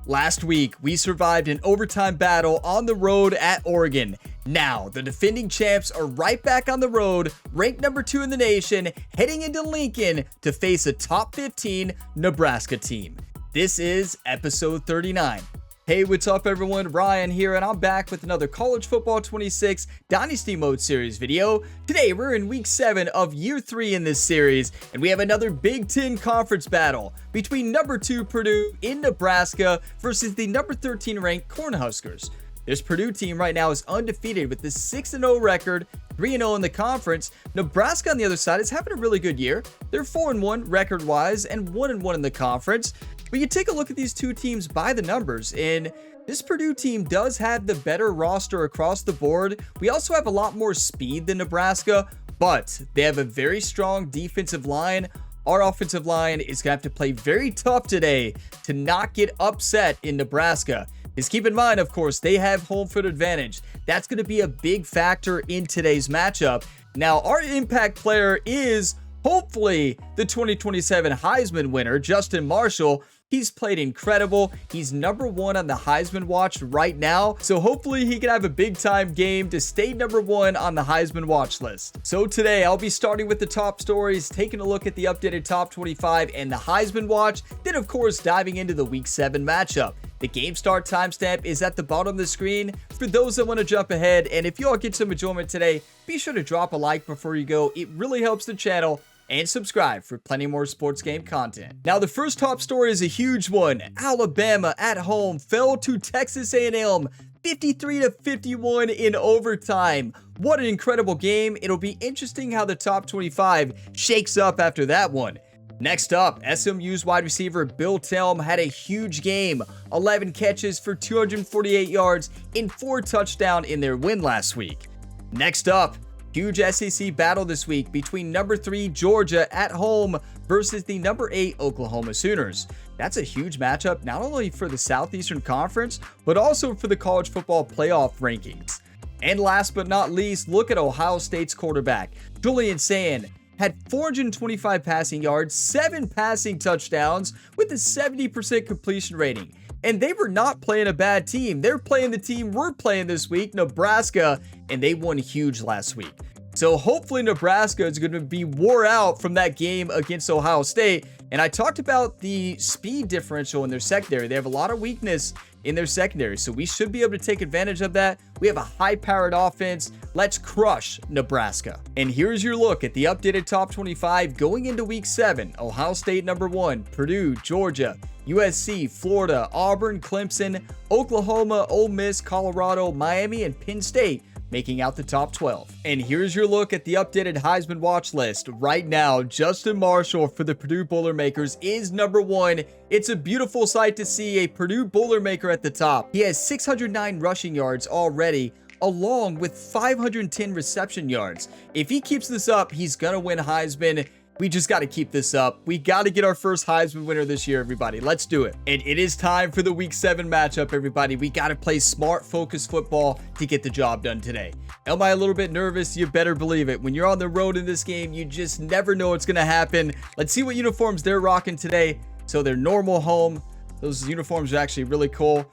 Last week, we survived an overtime battle on the road at Oregon. Now, the defending champs are right back on the road, ranked number 2 in the nation, heading into Lincoln to face a top 15 Nebraska team. This is episode 39. Hey, what's up everyone? Ryan here, and I'm back with another College Football 26 Dynasty Mode series video. Today, we're in week 7 of year 3 in this series, and we have another Big Ten conference battle between number 2 Purdue in Nebraska versus the number 13 ranked Cornhuskers. This Purdue team right now is undefeated with a 6-0 record, 3-0 in the conference. Nebraska on the other side is having a really good year. They're 4-1 record-wise and 1-1 in the conference. But you take a look at these two teams by the numbers, and this Purdue team does have the better roster across the board. We also have a lot more speed than Nebraska, but they have a very strong defensive line. Our offensive line is going to have to play very tough today to not get upset in Nebraska. Just keep in mind, of course, they have home field advantage. That's going to be a big factor in today's matchup. Now, our impact player is hopefully the 2027 Heisman winner, Justin Marshall. He's played incredible. He's number 1 on the Heisman Watch right now. So hopefully he can have a big time game to stay number 1 on the Heisman Watch list. So today I'll be starting with the top stories, taking a look at the updated top 25 and the Heisman Watch. Then of course diving into the week 7 matchup. The game start timestamp is at the bottom of the screen for those that want to jump ahead. And if you all get some enjoyment today, be sure to drop a like before you go. It really helps the channel. And subscribe for plenty more sports game content. Now, the first top story is a huge one. Alabama at home fell to Texas A&M 53-51 in overtime. What an incredible game. It'll be interesting how the top 25 shakes up after that one. Next up, SMU's wide receiver Bill Telm had a huge game. 11 catches for 248 yards and 4 touchdowns in their win last week. Next up, huge SEC battle this week between number 3 Georgia at home versus the number 8 Oklahoma Sooners. That's a huge matchup not only for the Southeastern Conference, but also for the college football playoff rankings. And last but not least, look at Ohio State's quarterback. Julian Sand had 425 passing yards, 7 passing touchdowns with a 70% completion rating. And they were not playing a bad team. They're playing the team we're playing this week, Nebraska, and they won huge last week. So hopefully Nebraska is going to be wore out from that game against Ohio State. And I talked about the speed differential in their secondary. They have a lot of weakness in their secondary, so we should be able to take advantage of that. We have a high-powered offense. Let's crush Nebraska. And here's your look at the updated top 25 going into week 7. Ohio State number 1, Purdue, Georgia, USC, Florida, Auburn, Clemson, Oklahoma, Ole Miss, Colorado, Miami, and Penn State making out the top 12. And here's your look at the updated Heisman Watch list. Right now, Justin Marshall for the Purdue Boilermakers is number 1. It's a beautiful sight to see a Purdue Boilermaker at the top. He has 609 rushing yards already, along with 510 reception yards. If he keeps this up, he's gonna win Heisman. We just got to keep this up. We got to get our first Heisman winner this year, everybody. Let's do it. And it is time for the week 7 matchup, everybody. We got to play smart, focused football to get the job done today. Am I a little bit nervous? You better believe it. When you're on the road in this game, you just never know what's going to happen. Let's see what uniforms they're rocking today. So they're normal home. Those uniforms are actually really cool.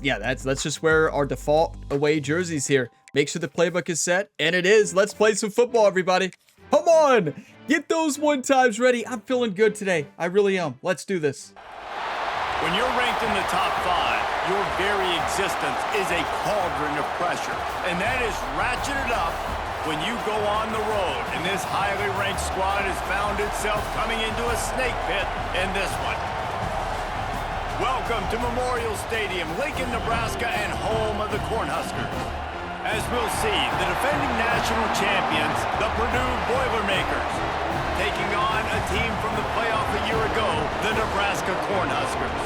Yeah, let's just wear our default away jerseys here. Make sure the playbook is set. And it is. Let's play some football, everybody. Come on. Get those one times ready. I'm feeling good today. I really am. Let's do this. When you're ranked in the top 5, your very existence is a cauldron of pressure. And that is ratcheted up when you go on the road. And this highly ranked squad has found itself coming into a snake pit in this one. Welcome to Memorial Stadium, Lincoln, Nebraska, and home of the Cornhuskers. As we'll see, the defending national champions, the Purdue Boilermakers, taking on a team from the playoff a year ago, the Nebraska Cornhuskers.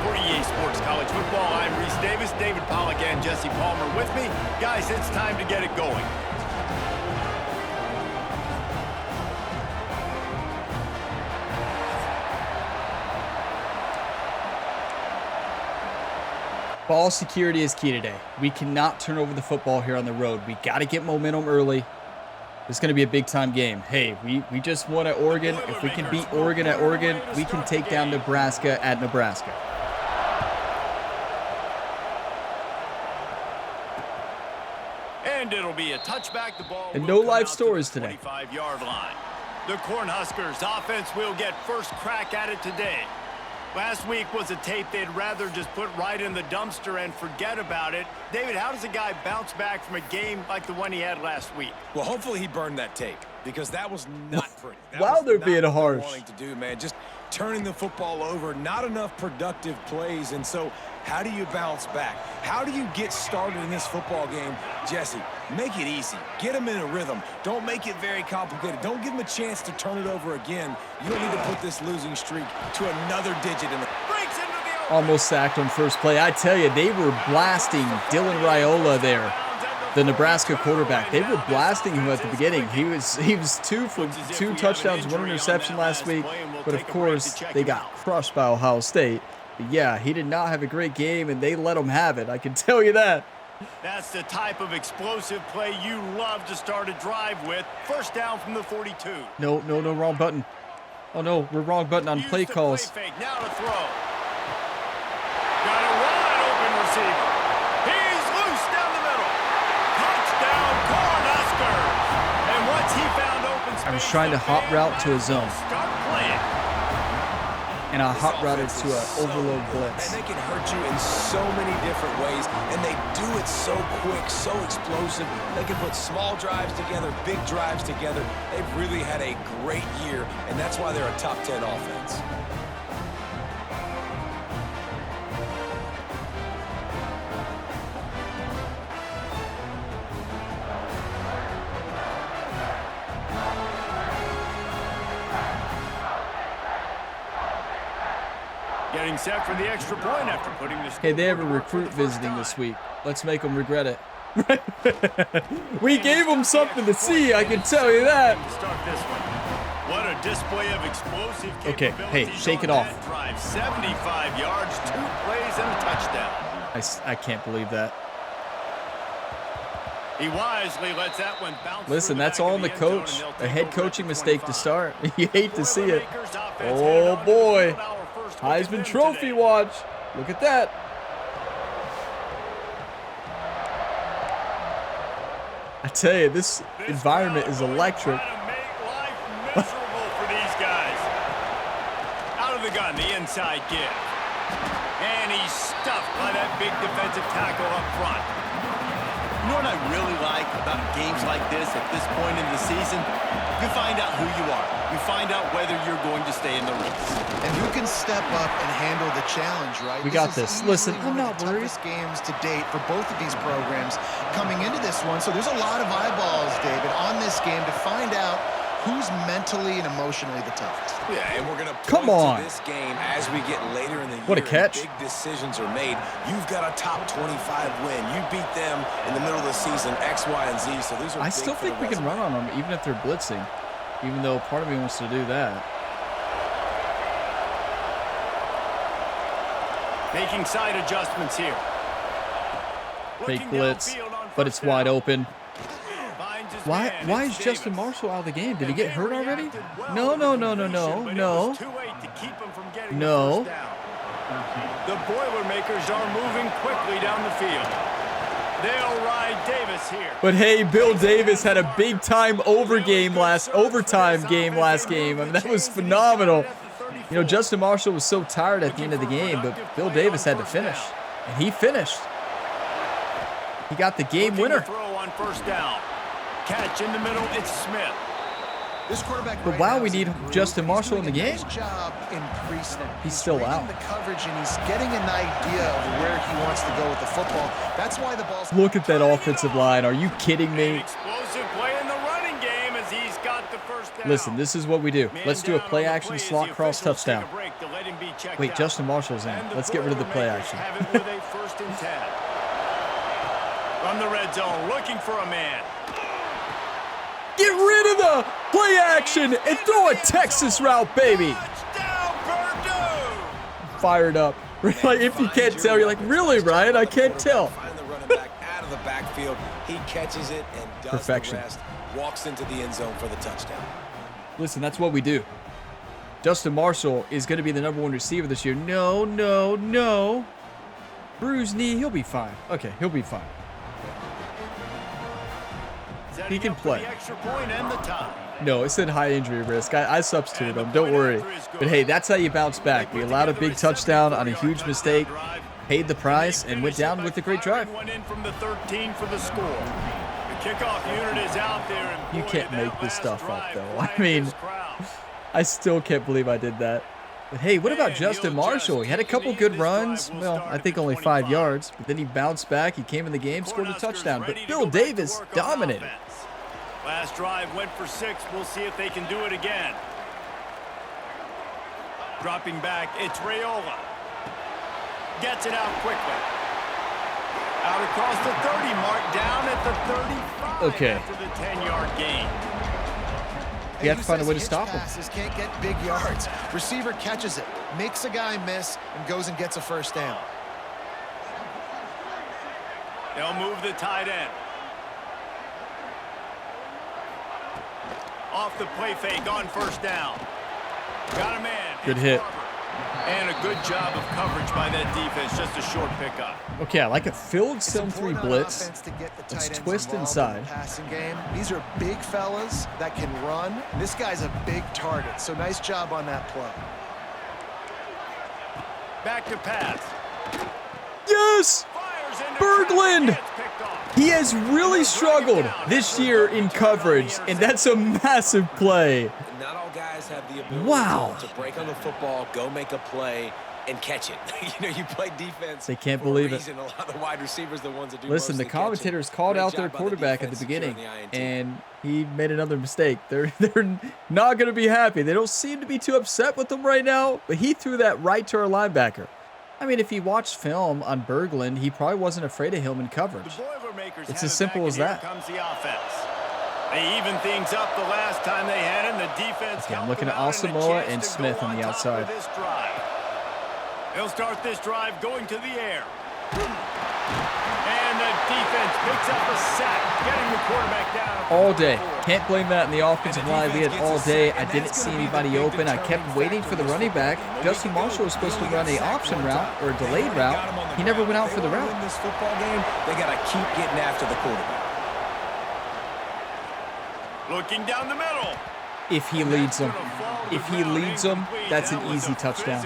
For EA Sports College Football, I'm Reese Davis, David Pollack, and Jesse Palmer with me. Guys, it's time to get it going. Ball security is key today. We cannot turn over the football here on the road. We got to get momentum early. It's going to be a big-time game. Hey, we just won at Oregon. If we can beat Oregon at Oregon, we can take down Nebraska at Nebraska. And it'll be a touchback. The ball And will no come live out to stories the today. 25-yard line. The Cornhuskers offense will get first crack at it today. Last week was a tape they'd rather just put right in the dumpster and forget about it. David, how does a guy bounce back from a game like the one he had last week? Well, hopefully he burned that tape because that was not pretty. Wow, they're being harsh. Wanting to do, man, just turning the football over, not enough productive plays. And so how do you bounce back? How do you get started in this football game? Jesse, make it easy. Get them in a rhythm. Don't make it very complicated. Don't give them a chance to turn it over again. You don't need to put this losing streak to another digit in the... Almost sacked on first play. I tell you, they were blasting Dylan Raiola there, the Nebraska quarterback. They were blasting him at the beginning. He was two for two touchdowns, one interception last week. But of course, they got crushed by Ohio State. But yeah, he did not have a great game, and they let him have it. I can tell you that. That's the type of explosive play you love to start a drive with. First down from the 42. No, wrong button. Oh no, we're wrong button on play calls. Play fake. Now to throw. Got a wide open receiver. He's loose down the middle. Touchdown, Cornhuskers. And once he found open space, I was trying to hot route to a zone. Start playing. And I hot routed to an overload blitz. And they can hurt you in so many different ways, and they do it so quick, so explosive. They can put small drives together, big drives together. They've really had a great year, and that's why they're a top 10 offense. Getting set for the extra point after putting this. Hey, they have a recruit visiting this week. Let's make them regret it. We gave them something to see, I can tell you that. Start this one. What a display of explosive Okay, hey, shake it off. Drive 75 yards, 2 plays, and a touchdown. I can't believe that. He wisely lets that one bounce. Listen, that's all on the coach. A head coaching mistake to start. You hate to see it. Oh boy. Heisman Trophy watch. Look at that. I tell you, this environment is electric. Miserable for these guys. Out of the gun, the inside give. And he's stuffed by that big defensive tackle up front. You know what I really like about games like this at this point in the season? You find out who you are. You find out whether you're going to stay in the race. And who can step up and handle the challenge, right? We got this. Listen, I'm not worried. Toughest games to date for both of these programs coming into this one. So there's a lot of eyeballs, David, on this game to find out who's mentally and emotionally the toughest. Yeah, and we're going to Come on. to this game as we get later in the year. What a catch. Big decisions are made. You've got a top 25 win. You beat them in the middle of the season, X, Y, and Z. So these are I big still for think the we can run on them, even if they're blitzing. Even though part of me wants to do that. Making side adjustments here. Fake blitz, but it's wide open. Why is Justin Marshall out of the game? Did he get hurt already? No. The Boilermakers are moving quickly down the field. They'll ride Davis here. But hey, Bill Davis had a big time overtime game last game. I mean, that was phenomenal. You know, Justin Marshall was so tired at the end of the game, but Bill Davis had to finish, and he finished. He got the game winner. Throw on first down. Catch in the middle, it's Smith. This quarterback But wow, we need Justin Marshall in the game. Nice job in pre-snap. He's still reading out. the coverage, and he's getting an idea of where he wants to go with the football. That's why the ball's... Look at that offensive line. Are you kidding me? Explosive play in the running game as he's got the first down. Listen, this is what we do. Let's do a play action slot cross touchdown. Wait, Justin Marshall's in. Let's get rid of the play action. From the red zone, looking for a man. Get rid of the play action and throw a Texas route, baby. Touchdown, Purdue! Fired up. Like, if you can't tell, you're like, really, Ryan? I can't tell. Find the running back out of the backfield. He catches it and does Perfection. the rest. Walks into the end zone for the touchdown. Listen, that's what we do. Justin Marshall is going to be the #1 receiver this year. No. Bruised knee, he'll be fine. Okay, he'll be fine. He can play. The extra point and the tie. No, it said high injury risk. I substituted him. Don't worry. But hey, that's how you bounce back. We allowed a big touchdown on a huge mistake, paid the price, and went down with a great drive. Went in from the 13 for the score. The kickoff unit is out there. And You can't make this stuff up, though. I mean, I still can't believe I did that. But hey, what about Justin Marshall? He had a couple good runs. Well, I think only 5 yards. But then he bounced back. He came in the game, scored a touchdown. But Bill Davis dominated. Last drive went for 6. We'll see if they can do it again. Dropping back, it's Raiola. Gets it out quickly. Out across the 30 mark, down at the 35 Okay. after the 10-yard gain. You have to find a way to stop him. Passes can't get big yards. Receiver catches it, makes a guy miss, and goes and gets a first down. They'll move the tight end. Off the play fake on first down. Got a man. Good It's hit. Barber. And a good job of coverage by that defense. Just a short pickup. Okay, I like a filled sim 3 Important on blitz. offense to get the tight Let's ends twist involved inside. in the passing game. These are big fellas that can run. This guy's a big target, so nice job on that play. Back to pass. Yes! Fires into Berglund! traffic. It's picked off. He has really struggled this year in coverage, and that's a massive play. Not all guys have the ability Wow. to break on the football, go make a play, and catch it. You know, you play defense. They can't for a believe it. reason. A lot of the wide receivers, the ones that do Listen, most the of catching. commentators called Great out their job by the quarterback at the defense securing beginning, the INT. and he made another mistake. They're not going to be happy. They don't seem to be too upset with him right now, but he threw that right to our linebacker. I mean, if he watched film on Berglund, he probably wasn't afraid of him in coverage. The Boilermakers It's have as it simple back, as and that. Here comes the offense. They even things up the last time they had it, and the defense Okay, I'm helped looking them at out, and a Asamoah chance and to Smith go on the top outside. of this drive. They'll start this drive going to the air. And the defense picks up a sack, getting the quarterback down. All day. Can't blame that in the offensive line. We had all day. I didn't see anybody open. I kept waiting for the running back. Justin Marshall was supposed to run an option route or a delayed route. He never went out for the route. In this football game, they got to keep getting after the quarterback. Looking down the middle. If he leads them, that's an easy touchdown.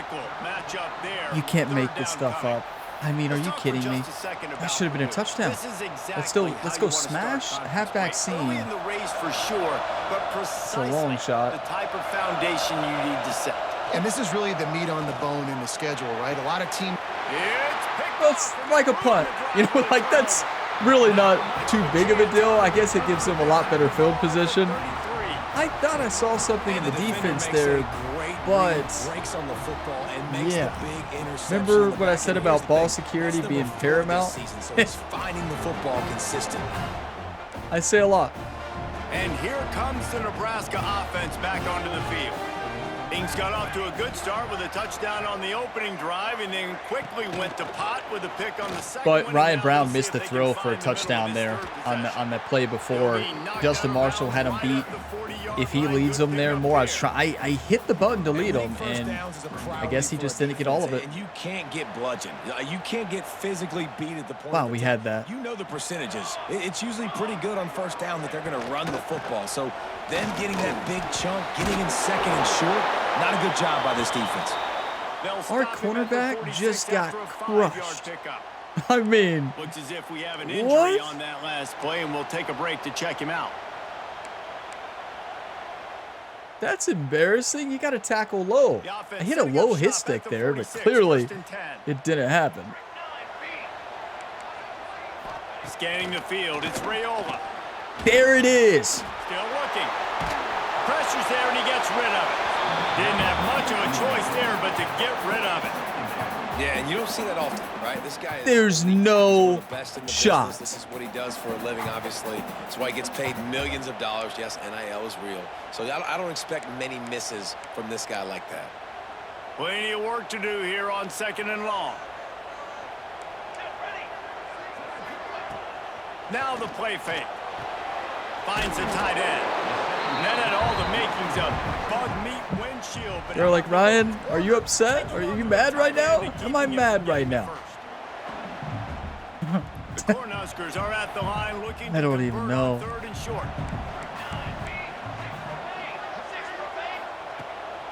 You can't make this stuff up. I mean, are you kidding me? That should have been a touchdown. Let's go smash halfback seam. In the race for sure, but precisely long shot. the type of foundation you need to set. And this is really the meat on the bone in the schedule, right? A lot of teams. It's picked That's up. like a punt. You know, like that's really not too big of a deal. I guess it gives them a lot better field position. I thought I saw something in the defense there, but breaks on the football and makes yeah. the big interception. Remember what I said about ball security being paramount? So he's finding the football consistent. I say a lot. And here comes the Nebraska offense back onto the field. Things got off to a good start with a touchdown on the opening drive, and then quickly went to pot with a pick on the second But one. Ryan Now Brown we'll see missed if the they can throw find for a the middle of touchdown his there third on that play before. He'll be knocked Justin out Marshall had him right beat. at the 40-yard If he line. leads Good them there pickup more, there. I hit the button to lead them, and I guess he just didn't get all of it. And you can't get bludgeoned. You can't get physically beat at the point. Wow, of we attack. had that. You know the percentages. It's usually pretty good on first down that they're going to run the football. So then getting that big chunk, getting in second and short, not a good job by this defense. They'll Our stop him at the cornerback 46 just got after a 5-yard crushed. pickup. I mean, Looks as if we have an injury What? on that last play, and we'll take a break to check him out. that's embarrassing. You got to tackle low. The offense I hit a setting up low shop hit at stick the there, but 46, clearly 1st and 10. it didn't happen. Scanning the field, it's Raiola. There it is. Still looking. Pressure's there, and he gets rid of it. Didn't have much of a choice there, but to get rid of it. Yeah, and you don't see that often, right? This guy is There's no the best in the shot. business. This is what he does for a living, obviously. That's why he gets paid millions of dollars. Yes, NIL is real. So I don't expect many misses from this guy like that. Plenty of work to do here on 2nd and long. Now the play fake. Finds the tight end. And that had all the makings of bug meat windshield. But They're like, Ryan, are you upset? Are you mad right now? Am I mad right now? The Cornhuskers are at the line looking I don't even know. Third and short.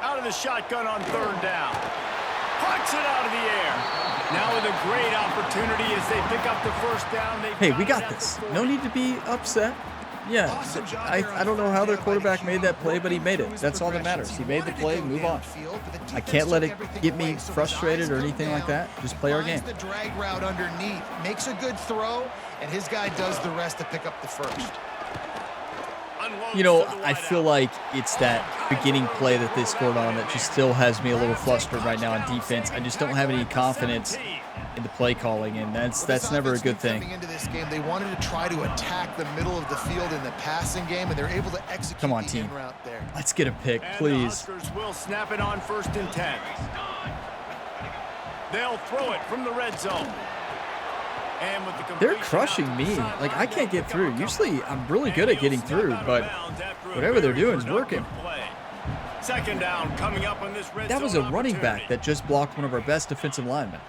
Out of the shotgun on third down. Puts it out of the air. Now with a great opportunity as they pick up the first down. Hey, we got this. No need to be upset. Yeah, I don't know how their quarterback made that play, but he made it. That's all that matters. He made the play, move on. I can't let it get me frustrated or anything like that. Just play our game. The drag route underneath, makes a good throw, and his guy does the rest to pick up the first. You know, I feel like it's that beginning play that they scored on that just still has me a little flustered right now on defense. I just don't have any confidence in the play calling, and that's never a good thing. Into this game, they wanted to try to attack the middle of the field in the passing game, and they're able to execute. Come on, team. There. Let's get a pick, please. The Huskers will snap it on 1st and 10. They'll throw it from the red zone. And with the They're crushing me. Like, I can't get through. Usually, I'm really good at getting through, but whatever they're doing is working. Second down coming up on this red That was a zone running back opportunity. that just blocked one of our best defensive linemen.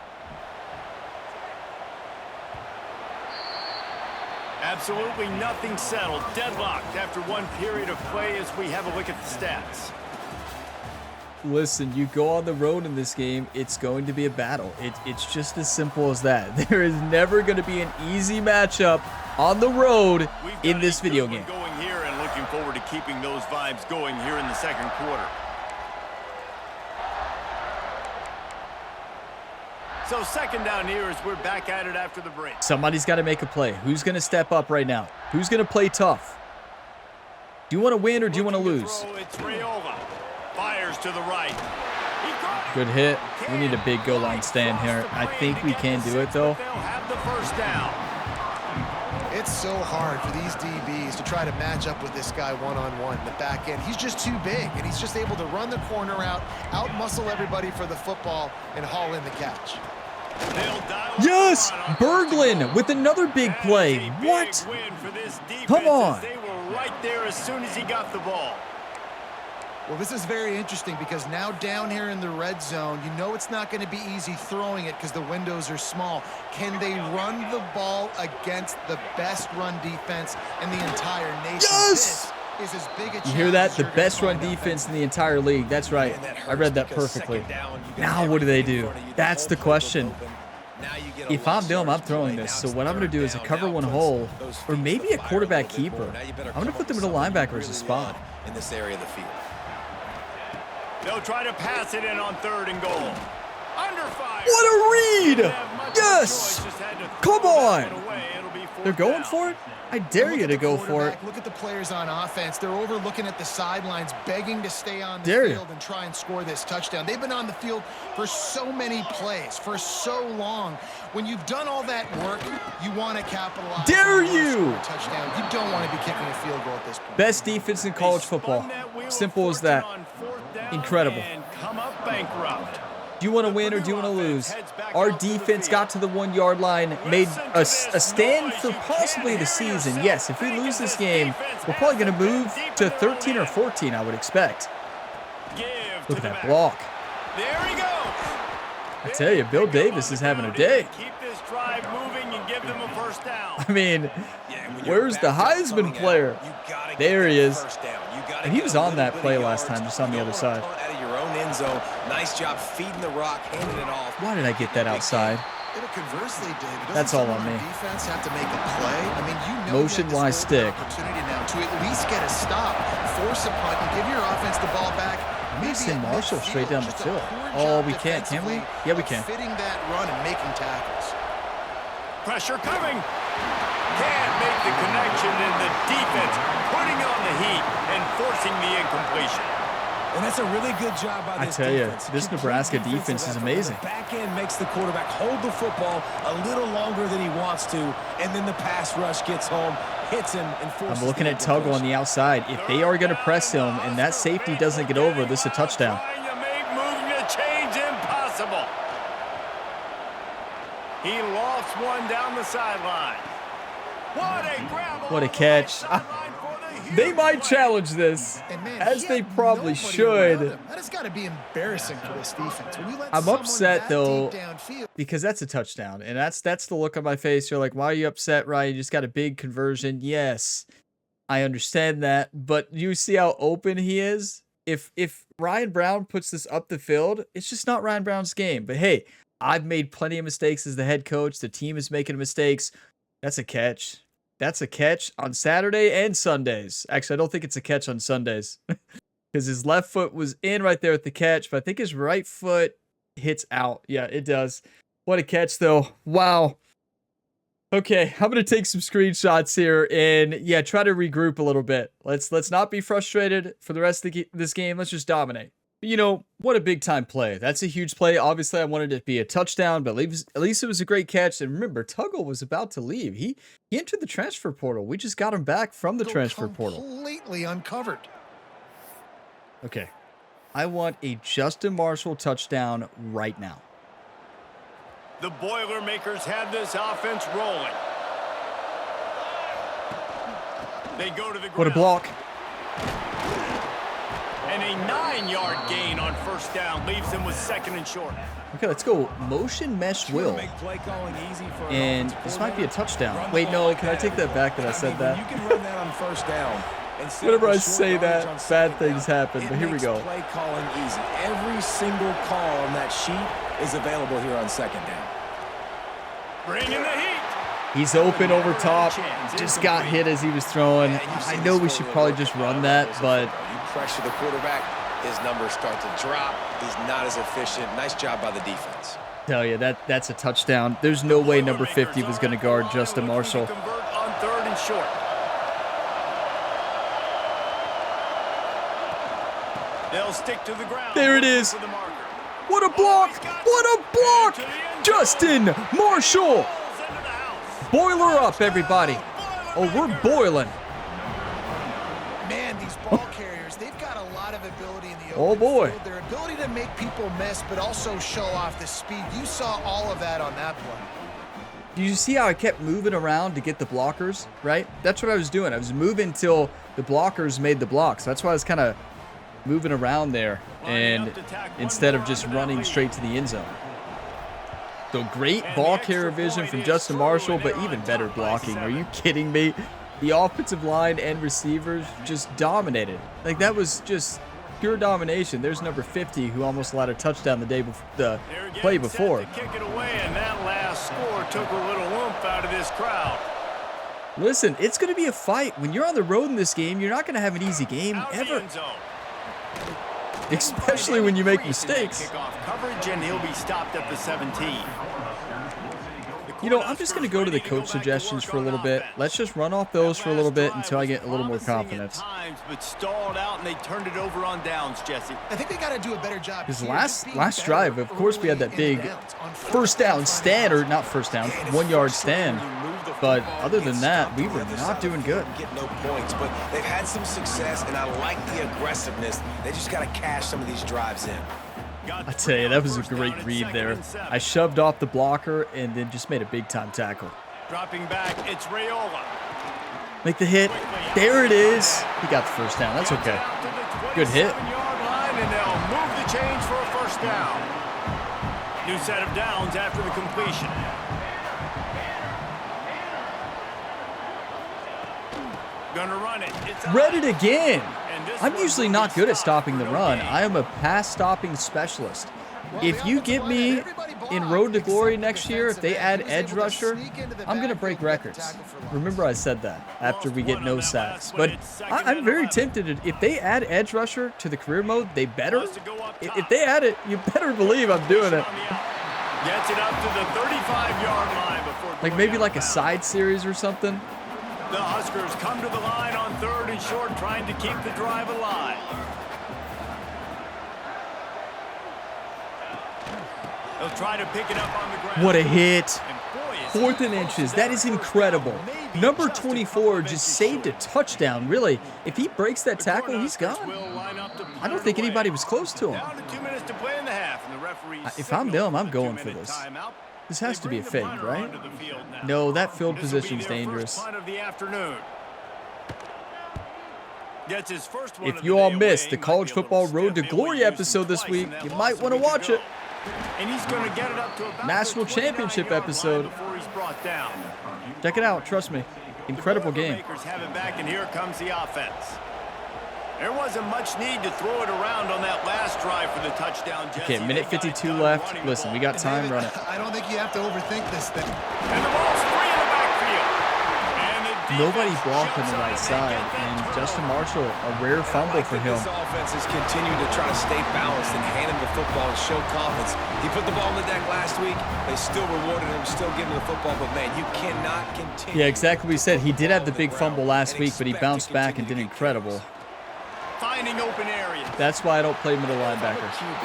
Absolutely nothing settled. Deadlocked after one period of play as we have a look at the stats. Listen, you go on the road in this game, it's going to be a battle. It's just as simple as that. There is never going to be an easy matchup on the road in this video game. Going here and looking forward to keeping those vibes going here in the second quarter. So second down here as we're back at it after the break. Somebody's got to make a play. Who's going to step up right now? Who's going to play tough? Do you want to win or do you want to lose? It's Rayola. Fires to the right. Good hit. We need a big goal line stand here. I think we can do it, though. They'll have the first down. It's so hard for these DBs to try to match up with this guy one-on-one in the back end. He's just too big, and he's just able to run the corner out-muscle everybody for the football, and haul in the catch. Yes! Berglund with another big play. What? Come on. They were right there as soon as he got the ball. Well, this is very interesting because now down here in the red zone, you know it's not going to be easy throwing it because the windows are small. Can they run the ball against the best run defense in the entire nation? Yes! This is as big a You hear that? The best run defense in the entire league. That's right. I read that perfectly. Now what do they do? That's the question. If I'm them, I'm throwing this. So what I'm going to do is a cover one hole or maybe a quarterback keeper. I'm going to put the middle linebacker as a spot. In this area of the field. They'll try to pass it in on 3rd and goal. Under fire. What a read! Yes! Come on! They're going for it? I dare you to go for it. Look at the players on offense. They're over looking at the sidelines, begging to stay on the field and try and score this touchdown. They've been on the field for so many plays, for so long. When you've done all that work, you want to capitalize. Dare you! Touchdown. You don't want to be kicking a field goal at this point. Best defense in college football. Simple as that. Incredible. Come up bankrupt. Do you want to win or do you want to lose? Our defense got to the 1-yard line, made a stand for possibly the season. Yes, if we lose this game, we're probably going to move to 13 or 14, I would expect. Look at that block. There he goes. I tell you, Bill Davis is having a day. Keep this drive moving and give them a first down. I mean, where's the Heisman player? There he is. And he was on that play last time, just on the other side. Out of your own end zone. Nice job feeding the rock, handing it off. Why did I get that outside? Conversely, David, that's all on me. Defense have to make a play. I mean, you know, motion-wise stick. Opportunity now to at least get a stop, force a punt, and give your offense the ball back. Maybe send Marshall straight down the field. Oh, we can't we? Yeah, we can. Fitting that run and making tackles. Pressure coming. Can't make the connection, and the defense putting on the heat and forcing the incompletion. And that's a really good job by this defense. I tell you, this Nebraska defense is amazing. The back end makes the quarterback hold the football a little longer than he wants to, and then the pass rush gets home, hits him, and forces. I'm looking at Tuggle on the outside. If they are going to press him and that safety doesn't get over, this is a touchdown. Trying to make moving the change impossible. He lofts one down the sideline. What a grab! What a catch. They might challenge this, And man, as he they had probably nobody should. around him. That has got to be embarrassing for this defense. When you let I'm someone upset, that though, deep downfield- because that's a touchdown, and that's the look on my face. You're like, why are you upset, Ryan? You just got a big conversion. Yes, I understand that, but you see how open he is? If Ryan Brown puts this up the field, it's just not Ryan Brown's game. But hey, I've made plenty of mistakes as the head coach. The team is making mistakes. That's a catch. That's a catch on Saturday and Sundays. Actually, I don't think it's a catch on Sundays because his left foot was in right there at the catch, but I think his right foot hits out. Yeah, it does. What a catch, though. Wow. Okay, I'm going to take some screenshots here and, yeah, try to regroup a little bit. Let's not be frustrated for the rest of this game. Let's just dominate. You know, what a big-time play. That's a huge play. Obviously, I wanted it to be a touchdown, but at least it was a great catch. And remember, Tuggle was about to leave. He entered the transfer portal. We just got him back from the transfer portal. Completely uncovered. Okay. I want a Justin Marshall touchdown right now. The Boilermakers have this offense rolling. They go to the ground. What a block. And a 9-yard gain on first down leaves them with 2nd and short. Okay, let's go. Motion mesh will. Make play calling easy for an And offensive this might be a coordinator. touchdown. Wait, no, can I take that back that I said You that? can run that on first down. Instead Whenever of a I short say yardage that, on bad second things down, happen, it but here we makes go. Play calling easy. Every single call on that sheet is available here on second down. Bringing the heat. He's open over top. Just got hit as he was throwing. I know we should probably just run that, but You pressure the quarterback, his numbers start to drop. He's not as efficient. Nice job by the defense. tell you, that's a touchdown. There's no way number 50 was going to guard Justin Marshall. Convert on 3rd and short. They'll stick to the ground. There it is. For the marker. What a block! What a block! Justin Marshall! Boiler up, everybody. Oh, we're boiling. Man, these ball carriers, they've got a lot of ability in the open Oh, boy. field. Their ability to make people miss, but also show off the speed. You saw all of that on that play. Do you see how I kept moving around to get the blockers, right? That's what I was doing. I was moving till the blockers made the blocks. That's why I was kind of moving around there, and instead of just running straight to the end zone. So great ball carrier vision from Justin Marshall, but even better blocking. Are you kidding me? The offensive line and receivers just dominated. Like, that was just pure domination. There's number 50 who almost allowed a touchdown the play before. Kick it away, and that last score took a little oomph out of this crowd. Listen, it's going to be a fight. When you're on the road in this game, you're not going to have an easy game Out the ever. end zone. Especially when you make mistakes. Kickoff coverage, and he'll be stopped at the 17. You know, I'm just going to go to the coach suggestions for a little bit. Let's just run off those for a little bit until I get a little more confidence. But stalled out, and they turned it over on downs, Jesse. I think they got to do a better job. His here, last just being drive, better of course, we had that early in big the downs. On first down stand, or not first down, 1 yard stand. But other than that, we were not doing good. Get no points, but they've had some success, and I like the aggressiveness. They just got to cash some of these drives in. I tell you, that was a great read there. I shoved off the blocker and then just made a big-time tackle. Dropping back, it's Raiola. Make the hit. There it is. He got the first down. That's okay. Good hit. 27-yard line, and they'll move the chains for a first down. New set of downs after the completion. Gonna run it. It's Read it again. I'm usually not good at stopping the run. I am a pass stopping specialist. If you get me in Road to Glory next year, if they add edge rusher, I'm going to break records. Remember I said that after we get no sacks. But I'm very tempted. If they add edge rusher to the career mode, they better. If they add it, you better believe I'm doing it. Gets it up to the 35-yard line before Like maybe like a side series or something. The Huskers come to the line on 3rd and short, trying to keep the drive alive. They'll try to pick it up on the ground. What a hit. And boy, is 4th and inches. That is incredible. Number 24 just saved a touchdown. Really, if he breaks that tackle, he's gone. I don't think anybody was close to him. Down to 2 minutes to play in the half, and the referee If I'm them, I'm signals a going for 2-minute this. timeout. This has They to be a bring the fake, punter right? onto the field now. No, that field This will be position's their dangerous. first punt of the afternoon. Gets his first one If of you the all day missed away, the might College be a little Football Road to stiff. Glory They will use episode him this twice week. in that You loss might a want to week watch ago. it. And he's going to get it up to about National the Championship 29-yard episode. line before he's brought down. Check it out. Trust me. Incredible game. Boilermakers have it back, and here comes the offense. There wasn't much need to throw it around on that last drive for the touchdown, Jesse. Okay, minute They got it 52 done left. running the Listen, we ball. got time. Run it. I don't think you have to overthink this thing. And the ball's free in the backfield. And the Nobody defense blocked on jumps the on right it. They side, get that and turnover. Justin Marshall, a rare fumble for him. This offense is continuing to try to stay balanced and hand him the football and show confidence. He put the ball on the deck last week. They still rewarded him, still giving him the football. But, man, you cannot continue. Yeah, exactly what we said. He did have the big fumble last week, but he bounced back and did incredible. Finding open areas. That's why I don't play middle linebacker. QB,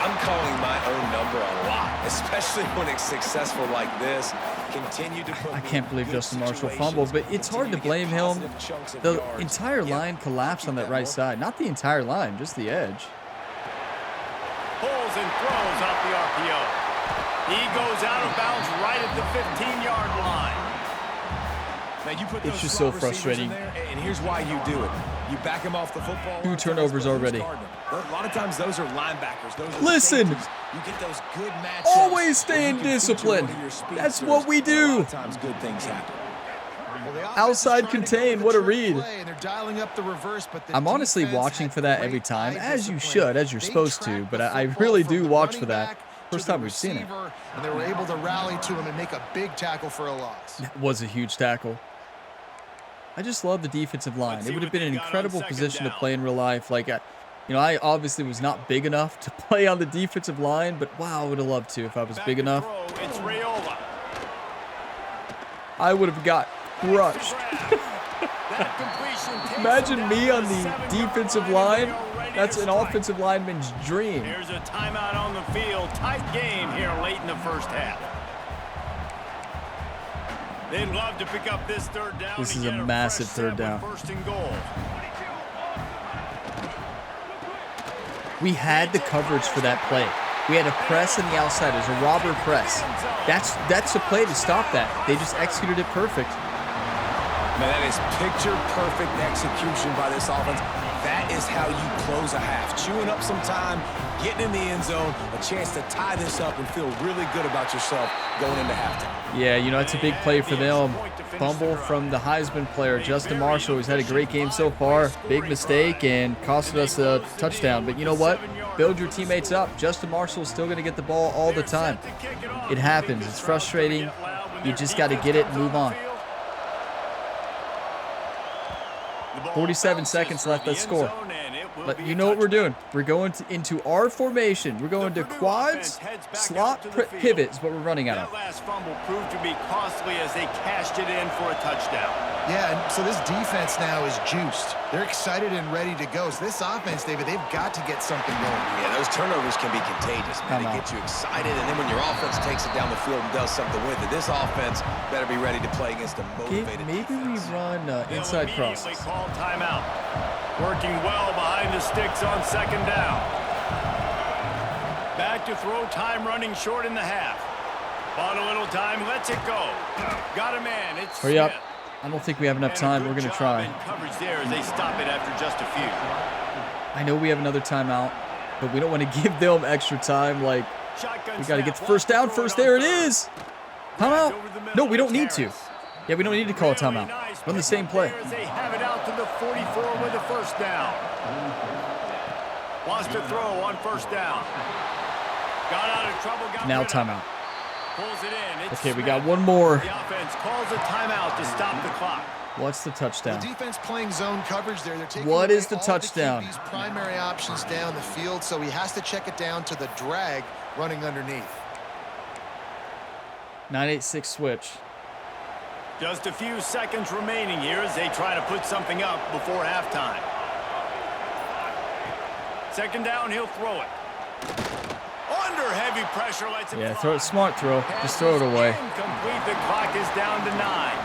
I'm calling my own number a lot, especially when it's successful like this. Continue to put I can't believe Justin Marshall fumbled, but it's hard to blame him. The entire line collapsed on that right side. Not the entire line, just the edge. Pulls and throws off the RPO. He goes out of bounds right at the 15-yard line. Now you put It's those just slot so receivers frustrating. in there, and here's why you do it. You back him off the football. 2 turnovers already. A lot of times those are linebackers. Those are Listen. safeties. You get those good matchups. Always stay where in you can feature discipline. one of your speedsters. That's what we do. A lot of times good things happen. Well, the offense is Outside trying to go contain, the what a trick read. play, and they're dialing up the reverse, but the I'm honestly defense watching had for that great every time, eye as you discipline. should, as you're They supposed to, tracked but the I football really from do the watch running for that. back First to the time we've seen it. receiver, and they were able to rally to him and make a big tackle for a loss. That was a huge tackle. I just love the defensive line. It would have been an incredible position to play in real life. Like, I obviously was not big enough to play on the defensive line, but wow, I would have loved to if I was big enough. It's Raiola. I would have got crushed. Imagine me on the defensive line. That's an offensive lineman's dream. Here's a timeout on the field. Tight game here late in the first half. They'd love to pick up this third down. This and is a get massive fresh third set down. with First and goal. We had the coverage for that play. We had a press on the outside. It was a robber press. That's the play to stop that. They just executed it perfect. Man, that is picture-perfect execution by this offense. That is how you close a half. Chewing up some time, getting in the end zone, a chance to tie this up and feel really good about yourself going into halftime. Yeah, it's a big play for them. Fumble from the Heisman player, Justin Marshall, who's had a great game so far. Big mistake and costed us a touchdown. But you know what? Build your teammates up. Justin Marshall's still going to get the ball all the time. It happens. It's frustrating. You just got to get it and move on. 47 seconds left. Let's score. But you know what we're doing. We're going into our formation. We're going to quads, slot, pivot is what we're running out of. That last fumble proved to be costly as they cashed it in for a touchdown. Yeah, and so this defense now is juiced. They're excited and ready to go. So this offense, David, they've got to get something going. Yeah, those turnovers can be contagious, man. They get you excited, and then when your offense takes it down the field and does something with it, this offense better be ready to play against a motivated Maybe we defense. run They'll inside immediately crosses. call timeout. Working well behind the sticks on second down. Back to throw, time running short in the half. Bought a little time, lets it go. Got a man, it's Hurry up. Smith. I don't think we have enough And a time. good We're going to job try. in coverage there as they stop it after just a few. I know we have another timeout, but we don't want to give them extra time. Like, Shotgun we got to snap, get the first down wants to first. throw There on it third. is. Timeout. No, we don't need to. Yeah, we don't need to call a timeout. Run the same play. As they have it out to the 44 with a first down. Wants to throw on first down. Got out of trouble. Got Now rid of it. timeout. Pulls it in. It's Okay, we Smith. got one more. The offense calls a timeout to stop the clock. What's the The touchdown? defense playing zone coverage there. They're taking What away is the all touchdown? QB's primary options down the field, so he has to check it down to the drag running underneath. 9-8-6 switch. Just a few seconds remaining here as they try to put something up before halftime. Second down, he'll throw it. Under heavy pressure, lets him Yeah, fly. throw it. Smart throw. Just throw it away. Incomplete. The clock is down to 9.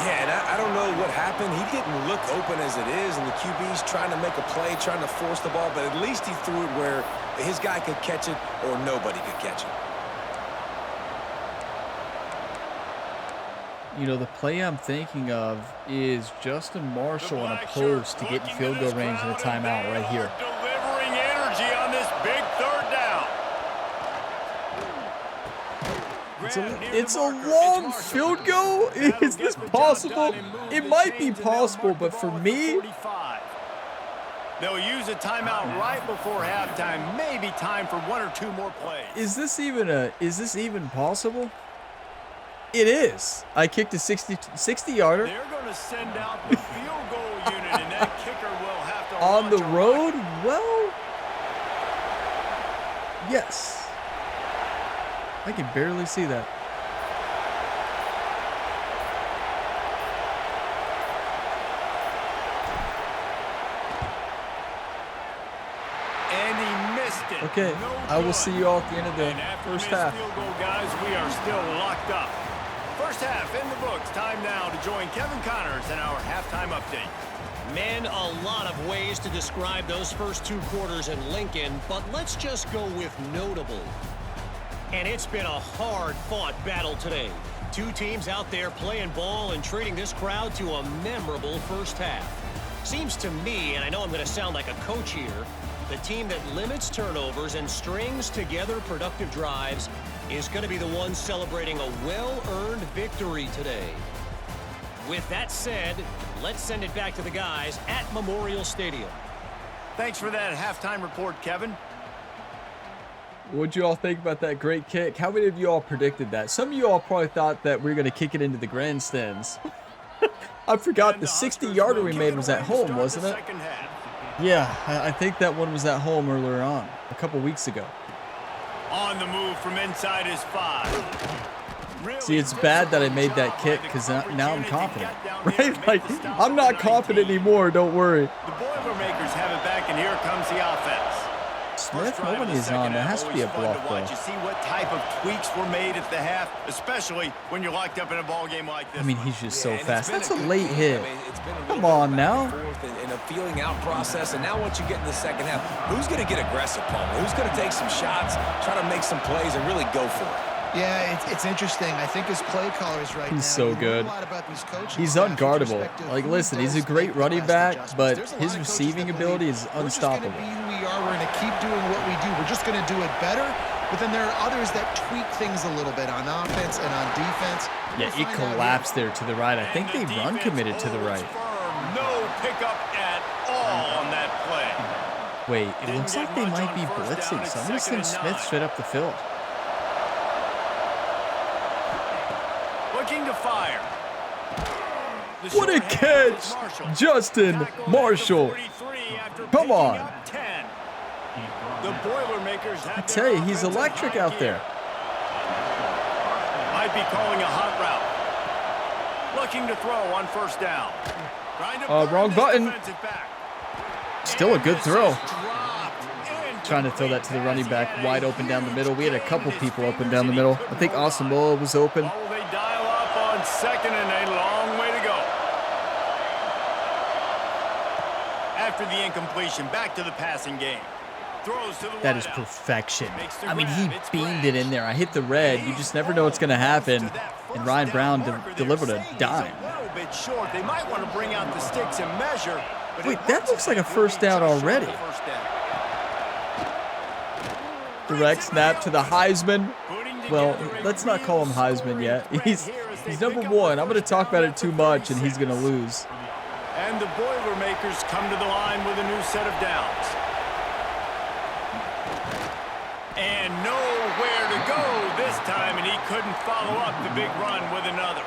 Yeah, and I don't know what happened. He didn't look open as it is, and the QB's trying to make a play, trying to force the ball, but at least he threw it where his guy could catch it or nobody could catch it. You know, the play I'm thinking of is Justin Marshall on a post to get in field goal range and a timeout right here. Delivering energy on this big third down. It's a long field goal. Is this possible? It might be possible, but for me, they'll use a timeout right before halftime. Maybe time for 1 or 2 more plays. is this even possible? It is. I kicked a 60-yarder. They're going to send out the field goal unit, and that kicker will have to On the launch a road? Well, yes. I can barely see that. And he missed it. Okay, No I will good. see you all at the end of the And after first missed half. field goal, guys, we are still locked up. First half in the books. Time now to join Kevin Connors in our halftime update. Man, a lot of ways to describe those first 2 quarters in Lincoln, but let's just go with notable. And it's been a hard-fought battle today. 2 teams out there playing ball and treating this crowd to a memorable first half. Seems to me, and I know I'm going to sound like a coach here, the team that limits turnovers and strings together productive drives is going to be the one celebrating a well-earned victory today. With that said, let's send it back to the guys at Memorial Stadium. Thanks for that halftime report, Kevin. What'd you all think about that great kick? How many of you all predicted that? Some of you all probably thought that we were going to kick it into the grandstands. I forgot the 60-yarder we made was at home, wasn't it? Yeah, I think that one was at home earlier on, a couple weeks ago. On the move from inside his 5. Really See, it's bad that I made that kick because now I'm confident, right? Like, I'm not confident anymore, don't worry. The Boilermakers have it back, and here comes the offense. Smith, nobody is on. There has to be a bluff, though. You see what type of tweaks were made at the half, especially when you're locked up in a ball game like this. I mean, he's just so and fast. it's That's been a late hit. I mean, it's been a Come little on bit now. back and forth and a feeling out process. And now once you get in the second half, who's going to get aggressive, Palmer? Who's going to take some shots, try to make some plays, and really go for it? Yeah, it's interesting. I think his play caller is right now. He's so You know good. a lot about these coaching He's staffs with unguardable. respect to Like, who listen, he's a does great make the running best back, adjustments. but There's a lot his of coaches receiving that ability believe is we're just going to unstoppable. be who we are. We're going to keep doing what we do. We're just going to do it better. But then there are others that tweak things a little bit on offense and on defense. Yeah, it collapsed there to the right. I think they run committed to the right. No pickup at all on that play. Wait, it looks like they might be blitzing, so I'm going to send Smith straight up the field. Looking to fire. The What a short hand is catch! Marshall. Justin Tackled at the Marshall. 43 after Come picking on. up 10. The Boilermakers have I tell you, he's electric out there. Might be calling a hot route. Looking to throw on first down. Trying to burn Wrong this button. defensive back. Still a And good this throw. is dropped. Trying to throw that to the running back Incomplete. wide open down the middle. We had a couple people open down the middle. I think Asamoah was open. What will they dial up on second and a long way to go? After the incompletion, back to the passing game. Throws to the That is wideout. perfection. Makes the I mean, he grab. It's beamed Branch. it in there. I hit the red. You just never know what's going to happen. And Ryan Brown delivered a dime. A little bit short. They might want to bring out the sticks and measure. But Wait, it that looks like a could first be down just short of already. the first down. Direct snap to the Heisman. Putting Well, together a let's not call him real Heisman scoring yet. threat He's here as they number pick up one. the I'm going to first talk about down it too at the much, and he's going to 36. lose. And the Boilermakers come to the line with a new set of downs. And nowhere to go this time, and he couldn't follow up the big run with another.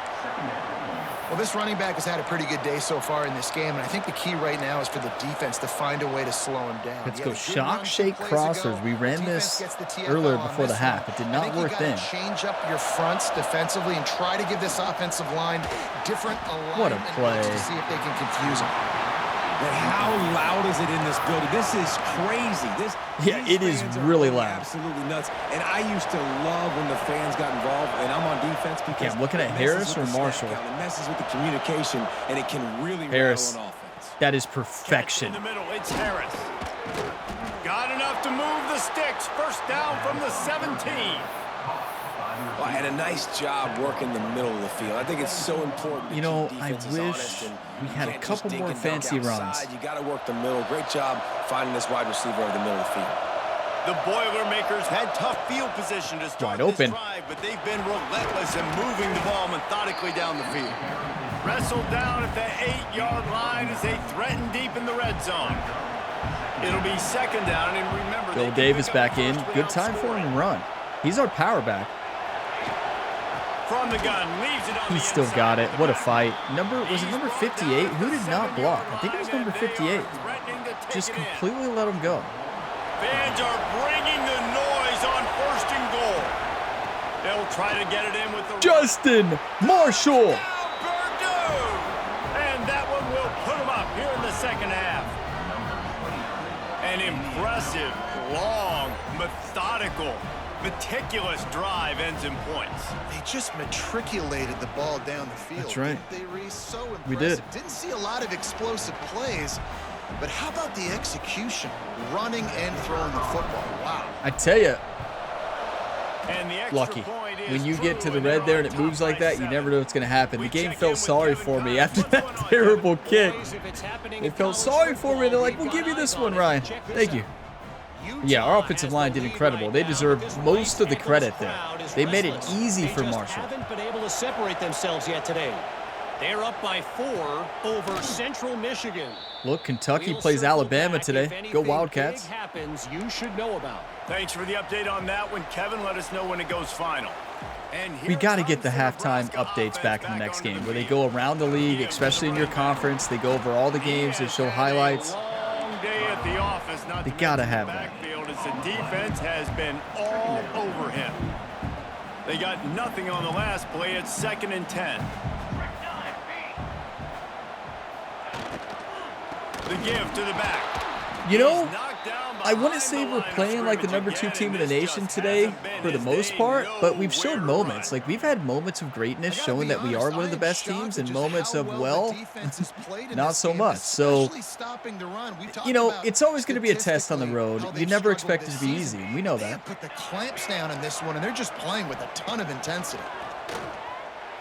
Well, this running back has had a pretty good day so far in this game, and I think the key right now is for the defense to find a way to slow him down. Let's He go had a good shock, run shake, 2 plays crossers. ago. We ran Defense this gets the TFL earlier on before the this half. one. It did I not think work you then. gotta change up your fronts defensively and try to give this offensive line different alignment What a play. to see if they can confuse him. But how loud is it in this building? This is crazy. Yeah, These it is fans are really going loud. Absolutely nuts. And I used to love when the fans got involved, and I'm on defense because I'm looking at it messes Harris with or the snap Marshall? count, it messes with the communication, and it can really Harris. rattle on offense. That is Catch perfection. in the middle, it's Harris. Got enough to move the sticks. First down from the 17. And a nice job working the middle of the field. I think it's so important. You know, I wish we had a couple more fancy runs. You got to work the middle. Great job finding this wide receiver over the middle of the field. The Boilermakers had tough field position to start this drive, but they've been relentless in moving the ball methodically down the field. Wrestled down at the 8-yard line as they threaten deep in the red zone. It'll be second down, and remember, Bill Davis back in. Good time for him to run. He's our power back. From the gun, leaves it on He still got it. What a fight. Was it number 58? Who did not block? I think it was number 58. Just completely let him go. Fans are bringing the noise on 1st and goal. They'll try to get it in with the Justin Marshall. Purdue! And that one will put them up here in the second half. An impressive, long, methodical, meticulous drive ends in points. They just matriculated the ball down the field. That's right. Didn't they, Reese? So impressive. We did. Didn't see a lot of explosive plays, but how about the execution? Running and throwing the football. Wow. I tell you, And the extra lucky. point is When you get to the true, and red there and they're it on moves top like by that, you 7. never know what's going to happen. The We game check felt in with sorry Kevin for me Collins. after that What's going on terrible here? kick. They felt sorry for me. They're like, we'll give you this one, Ryan. Thank you. Yeah, our offensive line did incredible. They deserve most of the credit there. They made it easy for Marshall. Haven't been able to separate themselves yet today. They're up by 4 over Central Michigan. Look, Kentucky plays Alabama today. Go Wildcats. Happens you should know about. Thanks for the update on that one, Kevin. Let us know when it goes final. And We got to here get the comes halftime Nebraska updates offense back in the next onto game, the where they field. go around the league, especially in your conference. They go over all the games. They show highlights. Long day at the office, not They to gotta mention have the that. backfield as the defense has been all over him. They got nothing on the last play. It's 2nd and 10. The give to the back. You know, He's knocked down I wouldn't behind say the we're line of playing like the scrimmage number 2 again, team in the and this nation just today hasn't been for the his most day. part, but we've Nowhere showed to moments. run. Like, we've had moments of greatness showing that we are one of the best teams and moments of, well, not so much. So, you know, it's always going to be a test on the road. You never expect it to be easy, and we know They that. have put the clamps down in this one, and they're just playing with a ton of intensity.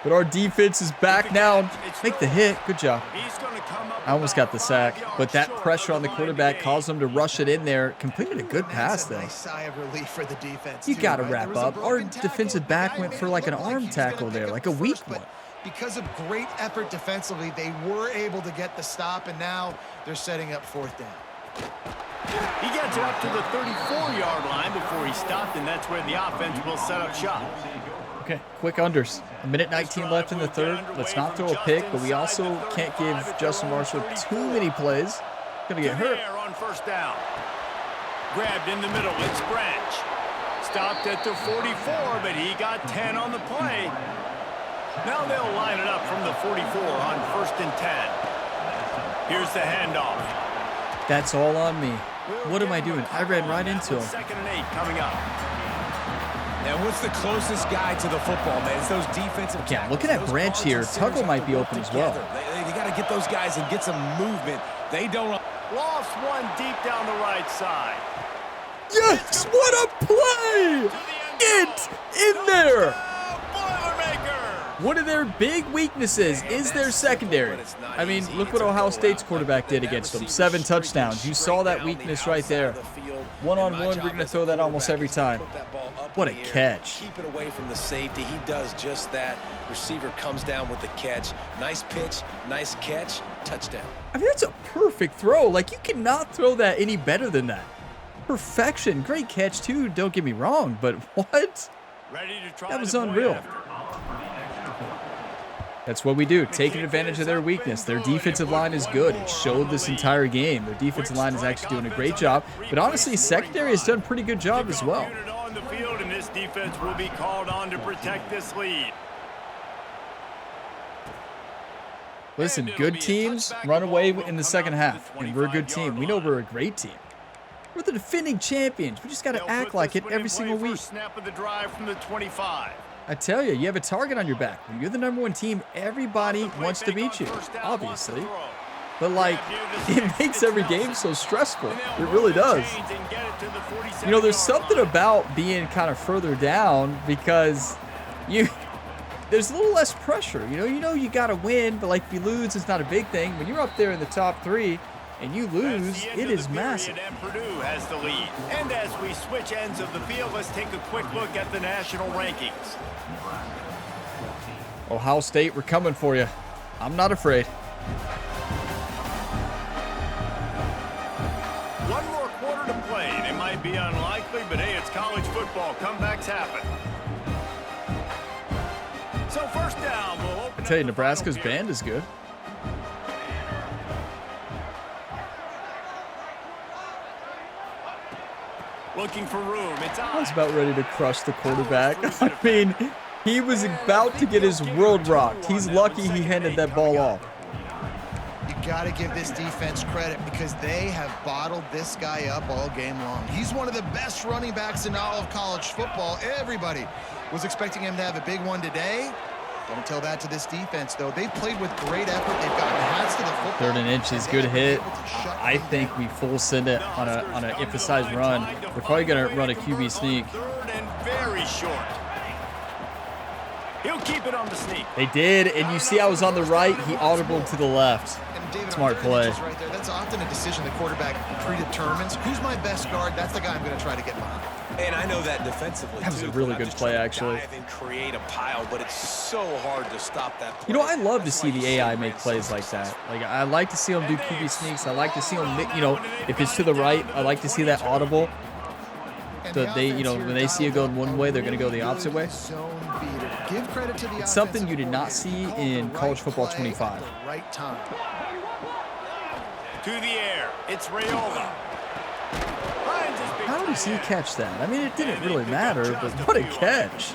But our defense is back now. Make the hit. Good job. He's gonna come up I almost got the about sack, 5 yards but that short pressure of on the line quarterback to caused them to rush it in there. Completed a good pass, That's a though. nice sigh of relief for the defense. You too, got to right? There wrap was a up. Our broken tackle. defensive The back guy went made for it like an look like arm he was gonna tackle pick there, up like the a weak first, one. but because of great effort defensively, they were able to get the stop, and now they're setting up 4th down. He gets it up to the 34-yard line before he stopped, and that's where the offense will set up shop. Okay, quick unders. 1:19 left in the third. Let's not throw a pick, but we also can't give Justin Marshall too many plays. Gonna get hurt. There on 1st down. Grabbed in the middle. It's Branch. Stopped at the 44, but he got 10 on the play. Now they'll line it up from the 44 on 1st and 10. Here's the handoff. That's all on me. What am I doing? I ran right into him. 2nd and 8 coming up. Now, what's the closest guy to the football, man? It's those defensive Okay, I'm tackles. looking at Those Branch guards here. and centers Tuggle have might to be work open as well. together. They got to get those guys and get some movement. They don't. Lost one deep down the right side. Yes! What a play! Get in there! Boilermakers! One of their big weaknesses is their secondary. I mean, look what Ohio State's quarterback did against them. 7 touchdowns. You saw that weakness right there. One-on-one, we're going to throw that almost every time. What a catch. Keep it away from the safety. He does just that. Receiver comes down with the catch. Nice pitch, nice catch, touchdown. I mean, that's a perfect throw. Like, you cannot throw that any better than that. Perfection. Great catch, too. Don't get me wrong, but what? Ready to try That was the point unreal. after. That's what we do, taking advantage of their weakness. Their defensive line is good. It showed this entire game. Their defensive line is actually doing a great job. But honestly, secondary has done a pretty good job as well. Unit on the field, and this defense will be called on to protect this lead. Listen, good teams run away in the second half, and we're a good team. We know we're a great team. We're the defending champions. We just got to act like it every single week. Snap of the drive from the 25. I tell you, you have a target on your back. When you're the #1 team, everybody wants to beat you, obviously. but like it makes every game so stressful. It really does. You know, there's something about being kind of further down because there's a little less pressure. You know you got to win, but like if you lose, it's not a big thing. When you're up there in the top 3 and you lose, it is massive. And Purdue has the lead. And as we switch ends of the field, let's take a quick look at the national rankings. Ohio State, we're coming for you. I'm not afraid. One more quarter to play, and it might be unlikely, but hey, it's college football. Comebacks happen. So first down, we'll open I tell you, Nebraska's band is good. looking for room. It's I was about ready to crush the quarterback. I mean, he was about to get his world rocked. He's lucky he handed that ball off. You got to give this defense credit because they have bottled this guy up all game long. He's one of the best running backs in all of college football. Everybody was expecting him to have a big one today. Don't tell that to this defense, though. They've played with great effort. They've gotten hats to the football. 3rd and inches, good hit. I think we full send it on an emphasized run. They're probably going to run a QB sneak. 3rd and very short. He'll keep it on the sneak. They did, and you see I was on the right. He audibled to the left. Smart play. Right there. That's often a decision the quarterback predetermines. Who's my best guard? That's the guy I'm going to try to get behind. And I know that defensively, that was a really good play, actually. Dive and create a pile, but it's so hard to stop that play. You know, I love to see the AI make plays like that. Like, I like to see them do QB sneaks. I like to see them, you know, if it's to the right, I like to see that audible. So they, you know, when they see it going one way, they're going to go the opposite way. It's something you did not see in college football 25. To the air, it's Rayola. How does he catch that? I mean, it didn't really matter, but what a catch.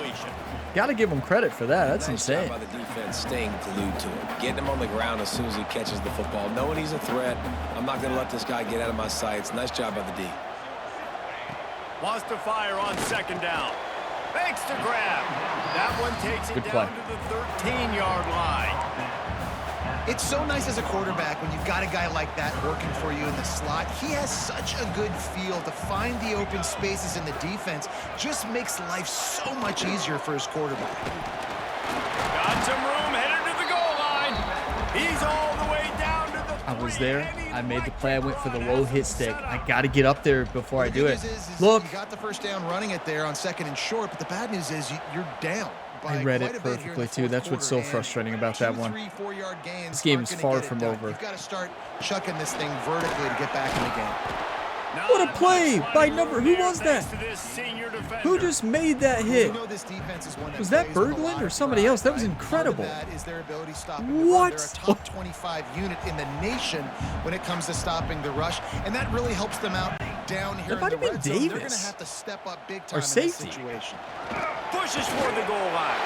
Got to give him credit for that. That's insane. By the defense staying glued to him, getting him on the ground as soon as he catches the football, knowing he's a threat. I'm not going to let this guy get out of my sights. Nice job by the D. Wants to fire on 2nd down. Makes the grab. That one takes it down to the 13-yard line. It's so nice as a quarterback when you've got a guy like that working for you in the slot. He has such a good feel to find the open spaces in the defense. Just makes life so much easier for his quarterback. Got some room, headed to the goal line. He's all the way down to the 3. I was there. I made the play. I went for the low hit stick. I got to get up there before I do it. Look. You got the 1st down running it there on 2nd and short, but the bad news is you're down. I read it perfectly, too. That's what's so frustrating about that one. This game is far from over. You've got to start chucking this thing vertically to get back in the game. What a play by number. Who was that? Who just made that hit? Was that Berglund or somebody else? That was incredible. What? They're a top 25 unit in the nation when it comes to stopping the rush, and that really helps them out down here. That might have been Davis. They're going to have to step up big time or safety. In this situation. Pushes for the goal line.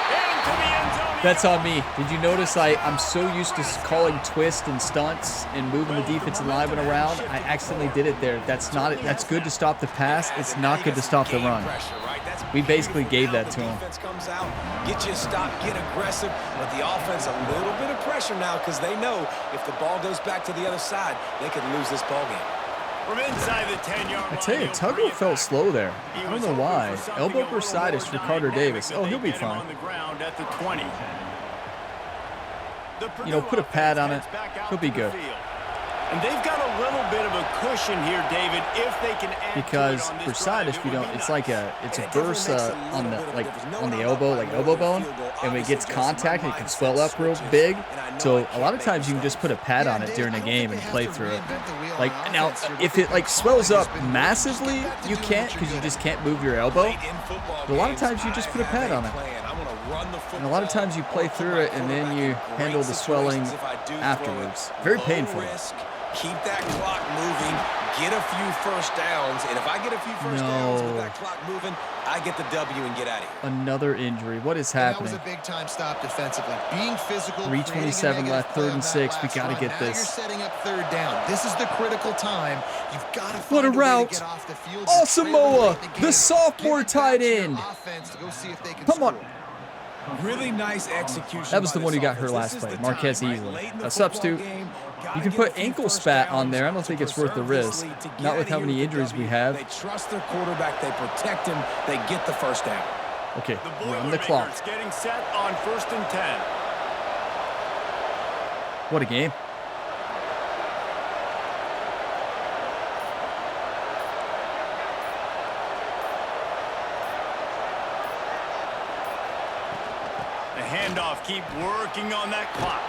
Into the end zone. That's on me. Did you notice I'm so used to calling twists and stunts and moving the defensive lineman around? I accidentally did it there. That's not it. That's good to stop the pass. It's not good to stop the run. We basically gave that to him. Comes out, get you a stop, get aggressive, but the offense a little bit of pressure now because they know if the ball goes back to the other side, they could lose this ball game. From inside the 10-yard line. I tell you, Tuggle felt slow there. I don't know why. Elbow bursitis for Carter Davis. Oh, he'll be fine. You know, put a pad on it. He'll be good. And they've got a little bit of a cushion here, David, if they can add because bursitis, we don't. It's like it's a burst on the elbow, like elbow bone, and when it gets contact, it can swell up real big. So a lot of times you can just put a pad on it during a game and play through it. Like now, if it swells up massively, you can't because you just can't move your elbow. But a lot of times you just put a pad on it. And a lot of times you play through it and then you handle the swelling afterwards. Very painful. Keep that clock moving, get a few 1st downs, and if I get a few 1st downs with that clock moving, I get the W and get out of here. Another injury. What is happening? That was a big-time stop defensively. Being physical. 3:27 left, 3rd and 6. We got to get this. You're setting up 3rd down. This is the critical time. You've got to what a route. Asamoah, the sophomore tight end. Come on. Really nice execution. That was the one who got hurt last play. Marquez Easley. A substitute. You can put ankle spat on there. I don't think it's worth the risk. Not with how many injuries we have. They trust their quarterback. They protect him. They get the first down. Okay, run the clock. Getting set on 1st and 10. What a game. The handoff, keep working on that clock.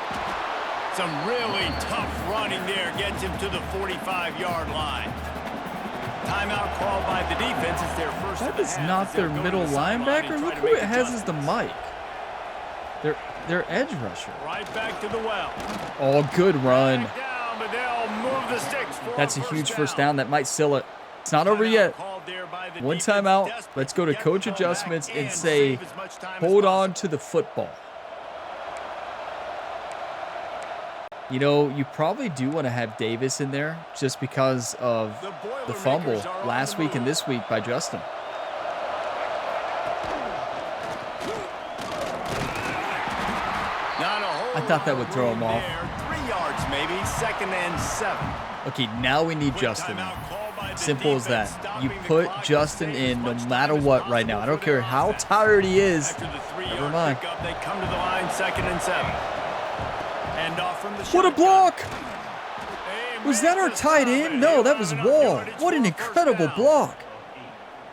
Some really tough running there gets him to the 45-yard line. Timeout called by the defense is their first. That is not their middle linebacker. Look who it has as the mic. Their edge rusher. Right back to the well. Oh, good run. Down, but they'll move the sticks for That's a huge first down. That might seal it. It's not over yet. One timeout. Let's go to coach adjustments and say, hold on to the football. You know, you probably do want to have Davis in there just because of the fumble last week and this week by Justin. I thought that would throw him off. 3 yards maybe, 2nd and 7. Okay, now we need Justin. Simple as that. You put Justin in no matter what right now. I don't care how tired he is. Never mind. They come to the line, 2nd and 7. What a block! Was that our tight end? No, that was Wall. What an incredible block.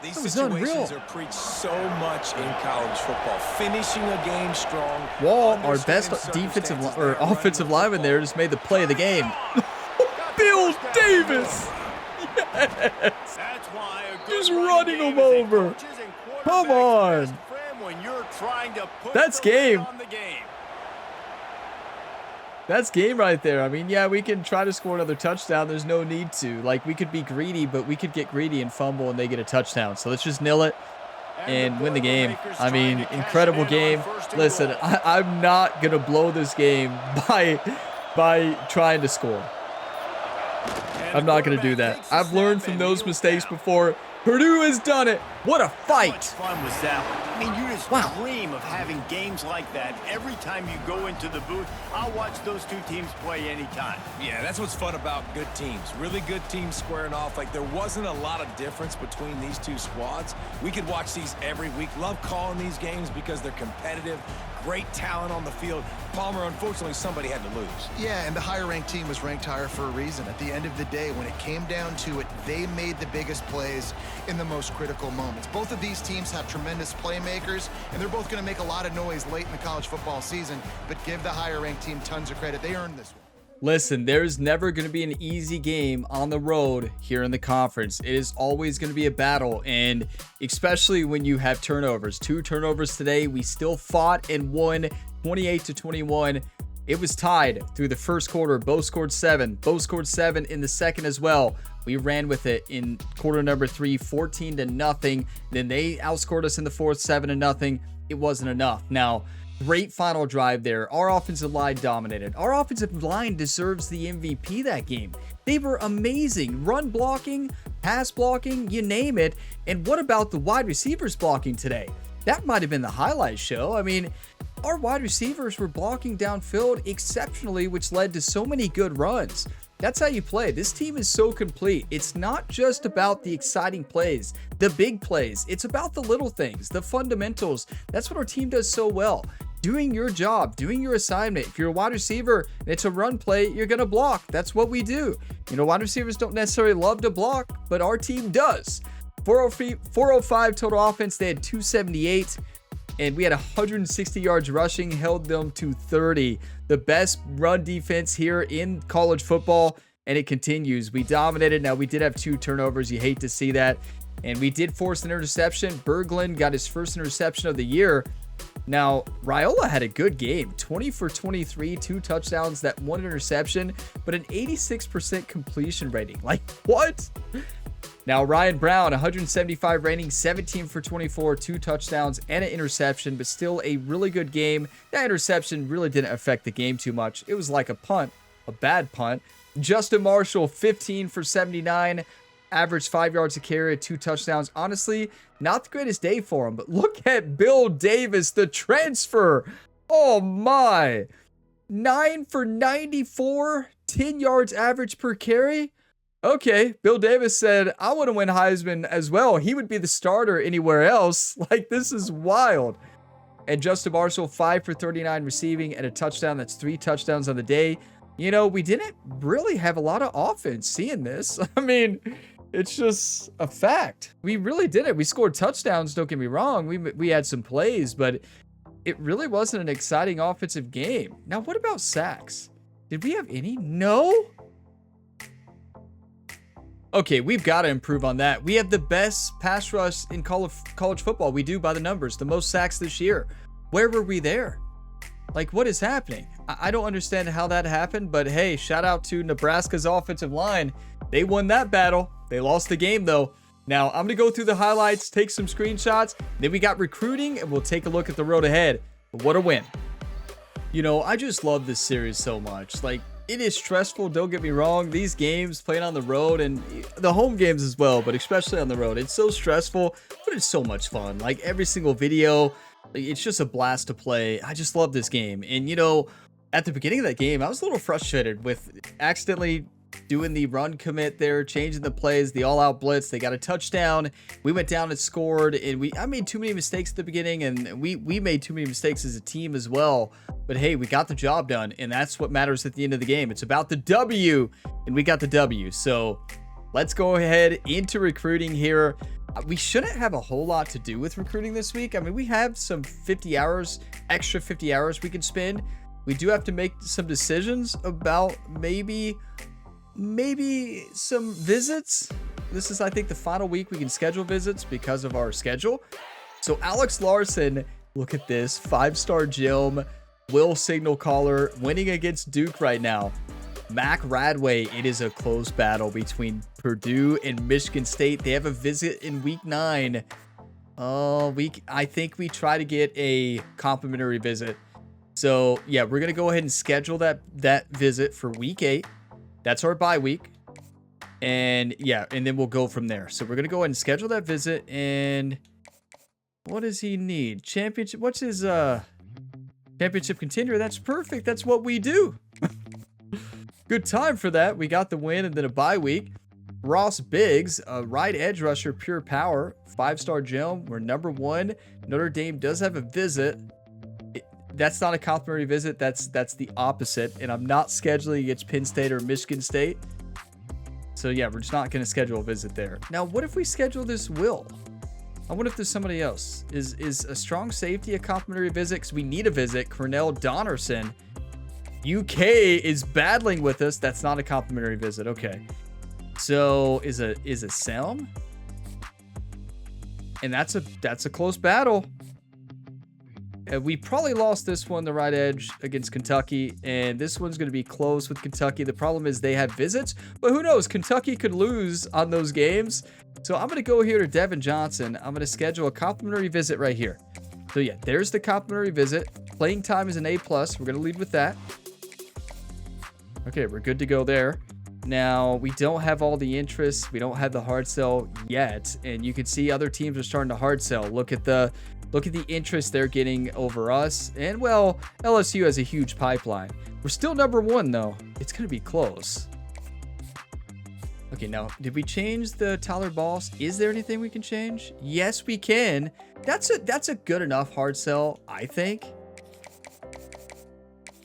These That was situations unreal. are preached so much in college football. Finishing a game strong. Wall, our understanding best defensive circumstances or they're in. offensive lineman there, just made the play of the game. Bill Davis! Yes! That's why a good Just running running game him is a over. coach's and Come quarterback's on. best friend when you're trying to put That's the lid game. on the game. That's game right there. I mean, yeah, we can try to score another touchdown. There's no need to. Like, we could be greedy, but we could get greedy and fumble and they get a touchdown. So let's just nil it and win the game. I mean, incredible game. Listen, I'm not going to blow this game by trying to score. I'm not going to do that. I've learned from those mistakes before. Purdue has done it. What a How much fight. fun was that one? I mean, you just Wow. dream of having games like that. Every time you go into the booth, I'll watch those two teams play anytime. Yeah, that's what's fun about good teams. Really good teams squaring off. Like, there wasn't a lot of difference between these two squads. We could watch these every week. Love calling these games because they're competitive. Great talent on the field. Palmer, unfortunately, somebody had to lose. Yeah, and the higher-ranked team was ranked higher for a reason. At the end of the day, when it came down to it, they made the biggest plays in the most critical moments. Both of these teams have tremendous playmakers, and they're both going to make a lot of noise late in the college football season, but give the higher-ranked team tons of credit. They earned this one. Listen, there's never going to be an easy game on the road here in the conference. It is always going to be a battle, and especially when you have turnovers. 2 turnovers today. We still fought and won 28-21. It was tied through the first quarter. Both scored 7. Both scored 7 in the second as well. We ran with it in quarter number 3, 14-0. Then they outscored us in the fourth, 7-0. It wasn't enough. Now, great final drive there. Our offensive line dominated. Our offensive line deserves the MVP that game. They were amazing. Run blocking, pass blocking, you name it. And what about the wide receivers blocking today? That might have been the highlight show. I mean, our wide receivers were blocking downfield exceptionally, which led to so many good runs. That's how you play. This team is so complete. It's not just about the exciting plays, the big plays. It's about the little things, the fundamentals. That's what our team does so well. Doing your job, doing your assignment. If you're a wide receiver and it's a run play, you're going to block. That's what we do. You know, wide receivers don't necessarily love to block, but our team does. 405 total offense. They had 278. And we had 160 yards rushing, held them to 30. The best run defense here in college football, and it continues. We dominated. Now, we did have 2 turnovers. You hate to see that. And we did force an interception. Berglund got his first interception of the year. Now, Raiola had a good game. 20 for 23, 2 touchdowns, that 1 interception, but an 86% completion rating. Like, what? Now, Ryan Brown, 175 rating, 17 for 24, 2 touchdowns, and an interception, but still a really good game. That interception really didn't affect the game too much. It was like a punt, a bad punt. Justin Marshall, 15 for 79, averaged 5 yards a carry, 2 touchdowns. Honestly, not the greatest day for him, but look at Bill Davis, the transfer. Oh, my. 9 for 94, 10 yards average per carry. Okay, Bill Davis said, I want to win Heisman as well. He would be the starter anywhere else. Like, this is wild. And Justin Marshall, 5 for 39 receiving and a touchdown. That's 3 touchdowns on the day. You know, we didn't really have a lot of offense seeing this. I mean, it's just a fact. We really didn't. We scored touchdowns, don't get me wrong. We had some plays, but it really wasn't an exciting offensive game. Now, what about sacks? Did we have any? No? Okay, we've got to improve on that. We have the best pass rush in college football. We do by the numbers. The most sacks this year. Where were we there? Like, what is happening? I don't understand how that happened, but hey, shout out to Nebraska's offensive line. They won that battle. They lost the game, though. Now, I'm going to go through the highlights, take some screenshots. Then we got recruiting, and we'll take a look at the road ahead. But what a win. You know, I just love this series so much. Like, it is stressful, don't get me wrong. These games, playing on the road, and the home games as well, but especially on the road, it's so stressful, but it's so much fun. Like, every single video, it's just a blast to play. I just love this game. And, you know, at the beginning of that game, I was a little frustrated with accidentally doing the run commit there, changing the plays, the all-out blitz. They got a touchdown. We went down and scored, and I made too many mistakes at the beginning, and we made too many mistakes as a team as well. But hey, we got the job done, and that's what matters at the end of the game. It's about the W, and we got the W. So let's go ahead into recruiting here. We shouldn't have a whole lot to do with recruiting this week. I mean, we have some 50 hours, extra 50 hours we can spend. We do have to make some decisions about maybe some visits. This is, I think, the final week we can schedule visits because of our schedule. So Alex Larson, look at this, 5-star Jim, Will Signal Caller, winning against Duke right now. Mac Radway, it is a close battle between Purdue and Michigan State. They have a visit in week 9. I think we try to get a complimentary visit. So yeah, we're gonna go ahead and schedule that visit for week 8. That's our bye week. And yeah, and then we'll go from there. So we're going to go ahead and schedule that visit. And what does he need? Championship. What's his championship contender? That's perfect. That's what we do. Good time for that. We got the win and then a bye week. Ross Biggs, a right edge rusher, pure power, 5-star gem. We're number 1. Notre Dame does have a visit. That's not a complimentary visit. That's the opposite. And I'm not scheduling against Penn State or Michigan State. So yeah, we're just not going to schedule a visit there. Now, what if we schedule this Will? I wonder if there's somebody else. Is a strong safety a complimentary visit? Because we need a visit. Cornell Donnerson, UK, is battling with us. That's not a complimentary visit. Okay. So is a Selm? And that's a close battle. We probably lost this one, the right edge, against Kentucky, and this one's going to be close with Kentucky. The problem is they have visits, but who knows? Kentucky could lose on those games. So I'm going to go here to Devin Johnson. I'm going to schedule a complimentary visit right here. So yeah, there's the complimentary visit. Playing time is an A+. We're going to lead with that. Okay, we're good to go there. Now, we don't have all the interest. We don't have the hard sell yet, and you can see other teams are starting to hard sell. Look at the interest they're getting over us. And, well, LSU has a huge pipeline. We're still number 1, though. It's going to be close. Okay, now, did we change the Tyler Boss? Is there anything we can change? Yes, we can. That's a good enough hard sell, I think.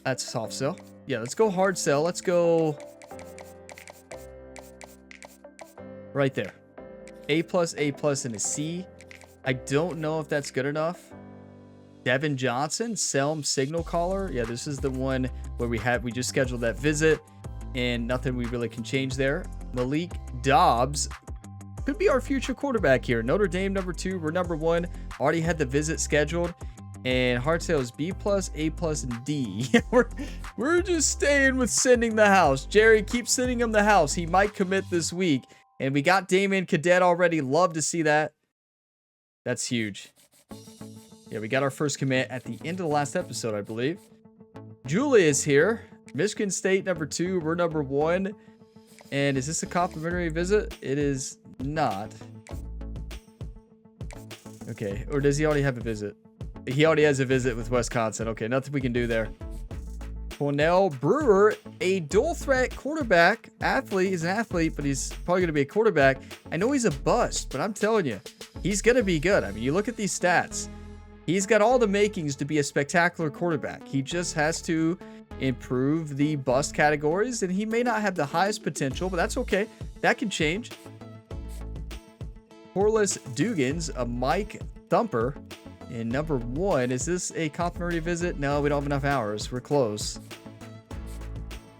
That's a soft sell. Yeah, let's go hard sell. Let's go right there. A+, and a C. I don't know if that's good enough. Devin Johnson, Selm Signal Caller. Yeah, this is the one where we just scheduled that visit and nothing we really can change there. Malik Dobbs could be our future quarterback here. Notre Dame number 2, we're number 1. Already had the visit scheduled. And hard sale is B+, A+, and D. we're just staying with sending the house. Jerry, keep sending him the house. He might commit this week. And we got Damian Cadet already. Love to see that. That's huge. Yeah, we got our first commit at the end of the last episode, I believe. Julia is here. Michigan State number 2. We're number 1. And is this a complimentary visit? It is not. Okay. Or does he already have a visit? He already has a visit with Wisconsin. Okay, nothing we can do there. Cornell Brewer, a dual threat quarterback, athlete. He's an athlete, but he's probably going to be a quarterback. I know he's a bust, but I'm telling you, he's going to be good. I mean, you look at these stats. He's got all the makings to be a spectacular quarterback. He just has to improve the bust categories, and he may not have the highest potential, but that's okay. That can change. Corliss Dugans, a Mike Thumper. And number 1, is this a complimentary visit? No, we don't have enough hours. We're close.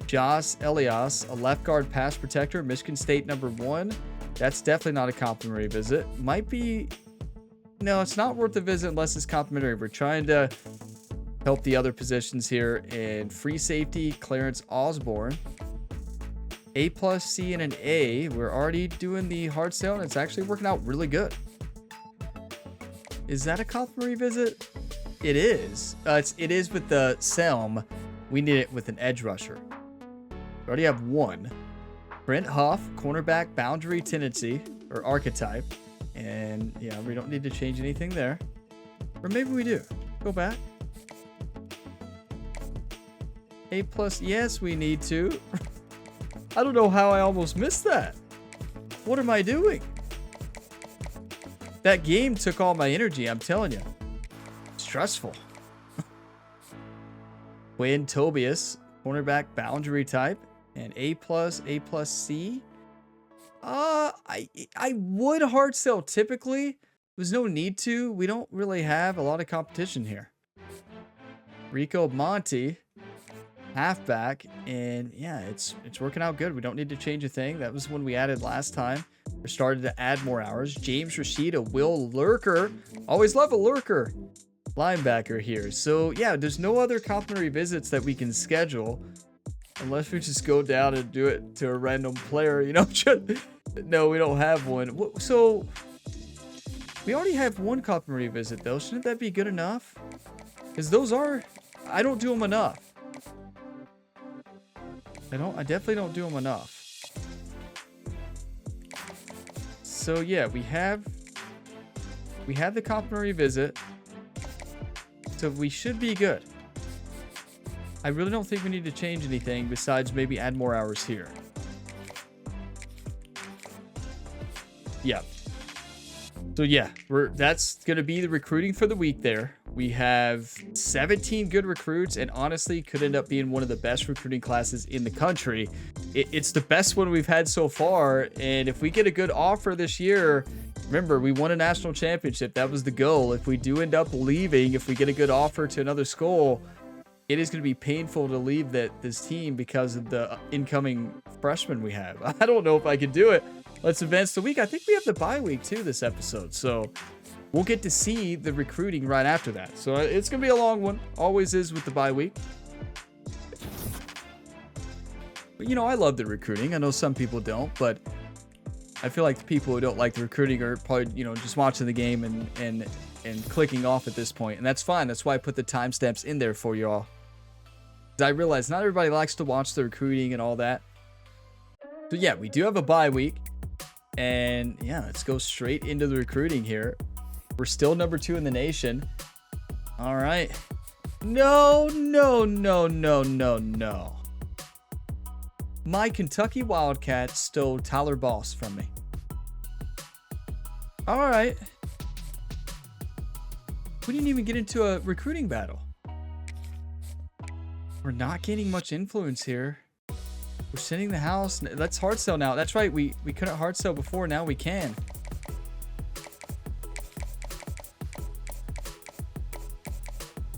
Josh Elias, a left guard pass protector, Michigan State number 1. That's definitely not a complimentary visit. Might be... No, it's not worth the visit unless it's complimentary. We're trying to help the other positions here. And free safety, Clarence Osborne. A+, C, and an A. We're already doing the hard sale, and it's actually working out really good. Is that a complimentary visit? It is. It is with the Selm. We need it with an edge rusher. We already have 1. Brent Huff, cornerback, boundary tendency, or archetype. And yeah, we don't need to change anything there. Or maybe we do. Go back. A+, yes, we need to. I don't know how I almost missed that. What am I doing? That game took all my energy, I'm telling you. Stressful. Quinn Tobias, cornerback, boundary type, and A+, C. I would hard sell typically. There's no need to. We don't really have a lot of competition here. Rico Monti, halfback, and yeah, it's working out good. We don't need to change a thing. That was when we added last time. We started to add more hours. James Rashid, a Will Lurker. Always love a Lurker. Linebacker here. So yeah, there's no other complimentary visits that we can schedule unless we just go down and do it to a random player, you know. No, we don't have one. So we already have 1 complimentary visit though. Shouldn't that be good enough? Because those are, I don't do them enough. I definitely don't do them enough. So yeah, we have the complimentary visit. So we should be good. I really don't think we need to change anything besides maybe add more hours here. Yeah. So yeah, that's going to be the recruiting for the week there. We have 17 good recruits, and honestly could end up being one of the best recruiting classes in the country. It's the best one we've had so far, and if we get a good offer this year, remember, we won a national championship. That was the goal. If we do end up leaving, if we get a good offer to another school, it is going to be painful to leave this team because of the incoming freshmen we have. I don't know if I can do it. Let's advance the week. I think we have the bye week too this episode, so we'll get to see the recruiting right after that. So it's going to be a long one. Always is with the bye week. But, you know, I love the recruiting. I know some people don't, but I feel like the people who don't like the recruiting are probably, you know, just watching the game and clicking off at this point. And that's fine. That's why I put the timestamps in there for you all. I realize not everybody likes to watch the recruiting and all that. So yeah, we do have a bye week. And yeah, let's go straight into the recruiting here. We're still number 2 in the nation. All right. No. My Kentucky Wildcats stole Tyler Boss from me. All right. We didn't even get into a recruiting battle. We're not gaining much influence here. We're sending the house. Let's hard sell now. That's right. We couldn't hard sell before. Now we can.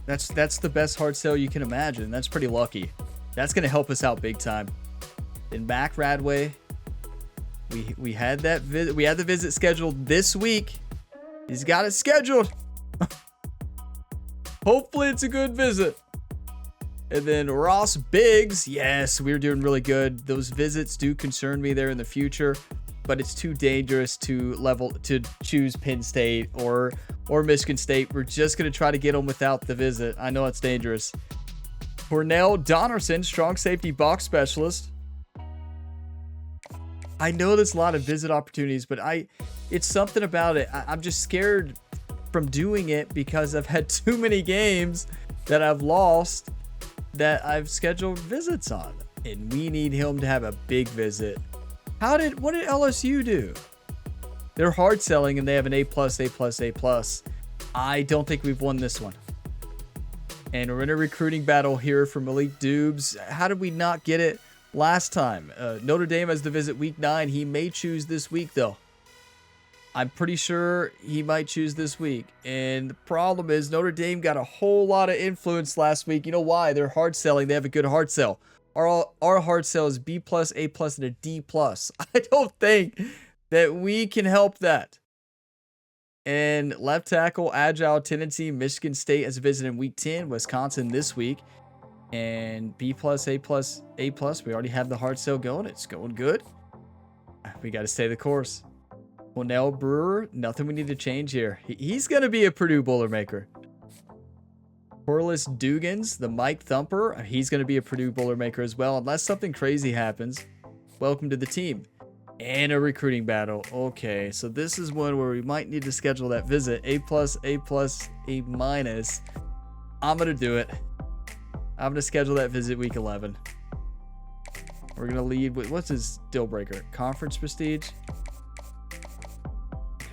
That's the best hard sell you can imagine. That's pretty lucky. That's going to help us out big time. Then back Radway. We had that visit. We had the visit scheduled this week. He's got it scheduled. Hopefully it's a good visit. And then Ross Biggs. Yes, we're doing really good. Those visits do concern me there in the future, but it's too dangerous to choose Penn State or Michigan State. We're just going to try to get them without the visit. I know it's dangerous. Cornell Donnerson, strong safety box specialist. I know there's a lot of visit opportunities, but it's something about it. I'm just scared from doing it because I've had too many games that I've lost. that I've scheduled visits on, and we need him to have a big visit. What did LSU do? They're hard selling and they have an A+, A+. I don't think we've won this one. And we're in a recruiting battle here for Malik Dubes. How did we not get it last time? Notre Dame has the visit week 9. He may choose this week, though. I'm pretty sure he might choose this week. And the problem is Notre Dame got a whole lot of influence last week. You know why? They're hard selling. They have a good hard sell. Our hard sell is B+, A+, and a D+. I don't think that we can help that. And left tackle, agile tendency, Michigan State has a visit in week 10, Wisconsin this week. And B+, A+, A+, we already have the hard sell going. It's going good. We got to stay the course. Cornell Brewer, nothing we need to change here. He's going to be a Purdue Boilermaker. Corliss Dugans, the Mike Thumper, he's going to be a Purdue Boilermaker as well, unless something crazy happens. Welcome to the team. And a recruiting battle. Okay, so this is one where we might need to schedule that visit. A+, A+, A-. I'm going to do it. I'm going to schedule that visit week 11. We're going to lead with, what's his deal breaker? Conference prestige?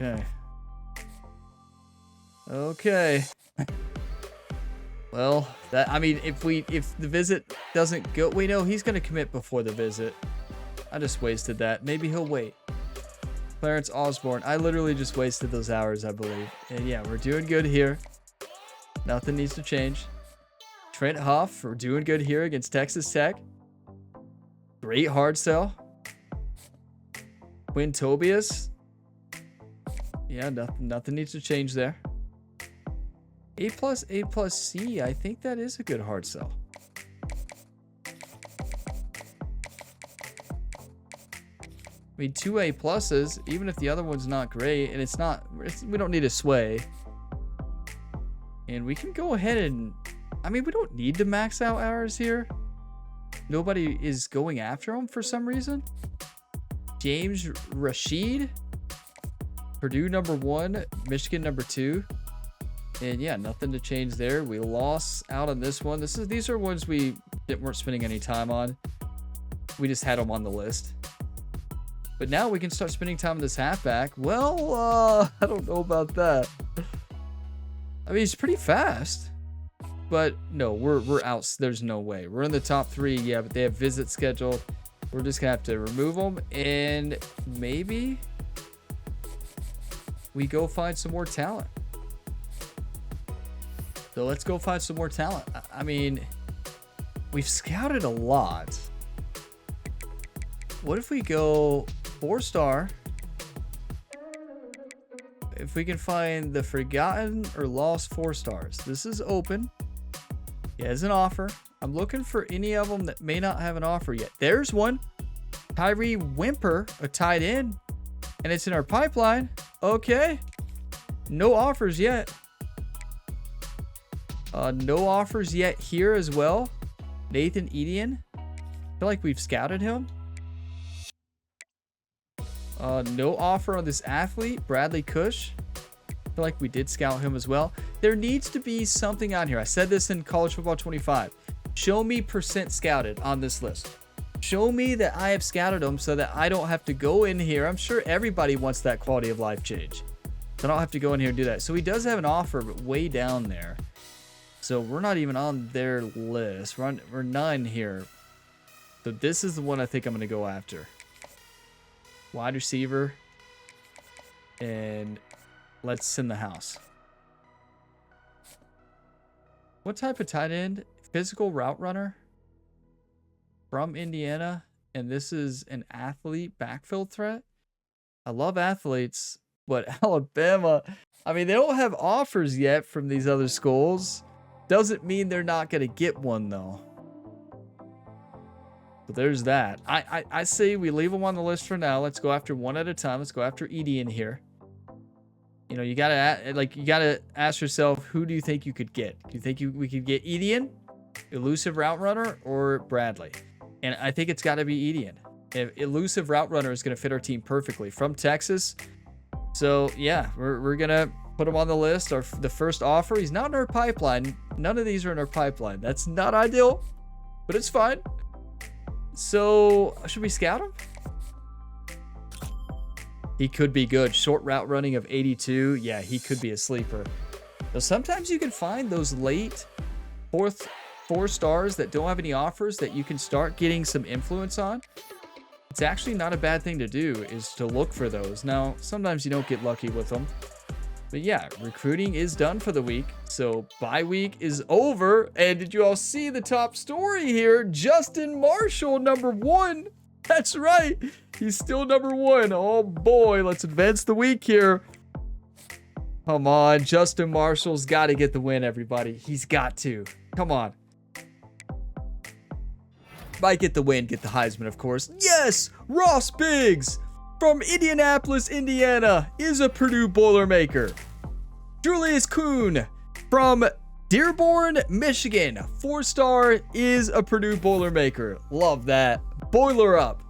Okay. Okay. Well, if the visit doesn't go, wait, no, he's going to commit before the visit. I just wasted that. Maybe he'll wait. Clarence Osborne. I literally just wasted those hours, I believe. And yeah, we're doing good here. Nothing needs to change. Trent Huff, we're doing good here against Texas Tech. Great hard sell. Quinn Tobias. Yeah, nothing needs to change there. A+, A+, C. I think that is a good hard sell. I mean, 2 A+, even if the other one's not great, and we don't need a sway. And we can go ahead and, we don't need to max out hours here. Nobody is going after him for some reason. James Rashid, Purdue #1, Michigan #2. And yeah, nothing to change there. We lost out on this one. These are ones we weren't spending any time on. We just had them on the list. But now we can start spending time on this halfback. Well, I don't know about that. He's pretty fast. But no, we're out. There's no way. We're in the top 3. Yeah, but they have visits scheduled. We're just going to have to remove them. And maybe we go find some more talent. So let's go find some more talent. We've scouted a lot. What if we go 4-star? If we can find the forgotten or lost 4-stars. This is open. He has an offer. I'm looking for any of them that may not have an offer yet. There's one. Tyree Wimper, a tight end. And it's in our pipeline. Okay. No offers yet. No offers yet here as well. Nathan Edian. I feel like we've scouted him. No offer on this athlete, Bradley Cush. I feel like we did scout him as well. There needs to be something on here. I said this in College Football 25. Show me % scouted on this list. Show me that I have scouted them so that I don't have to go in here. I'm sure everybody wants that quality of life change. So I don't have to go in here and do that. So he does have an offer, but way down there. So we're not even on their list. We're 9 here. So this is the one I think I'm going to go after. Wide receiver. And let's send the house. What type of tight end? Physical route runner from Indiana. And this is an athlete backfield threat. I love athletes, but Alabama, they don't have offers yet from these other schools. Doesn't mean they're not going to get one, though. But there's that. I say we leave them on the list for now. Let's go after one at a time. Let's go after Edie in here. You gotta ask yourself, who do you think you could get? Do you think we could get Edian, elusive route runner, or Bradley? And I think it's got to be Edian. Elusive route runner is going to fit our team perfectly from Texas. So yeah, we're gonna Put him on the list, or the first offer. He's not in our pipeline. None of these are in our pipeline. That's not ideal, but it's fine. So, should we scout him? He could be good. Short route running of 82. Yeah, he could be a sleeper. So sometimes you can find those late four stars that don't have any offers that you can start getting some influence on. It's actually not a bad thing to do, is to look for those. Now, sometimes you don't get lucky with them. But yeah, recruiting is done for the week. So bye week is over. And did you all see the top story here? Justin Marshall, #1. That's right. He's still #1. Oh boy, let's advance the week here. Come on, Justin Marshall's got to get the win, everybody. He's got to. Come on. Might get the win, get the Heisman, of course. Yes, Ross Biggs from Indianapolis, Indiana, is a Purdue Boilermaker. Julius Kuhn from Dearborn, Michigan, 4-star, is a Purdue Boilermaker. Love that. Boiler up.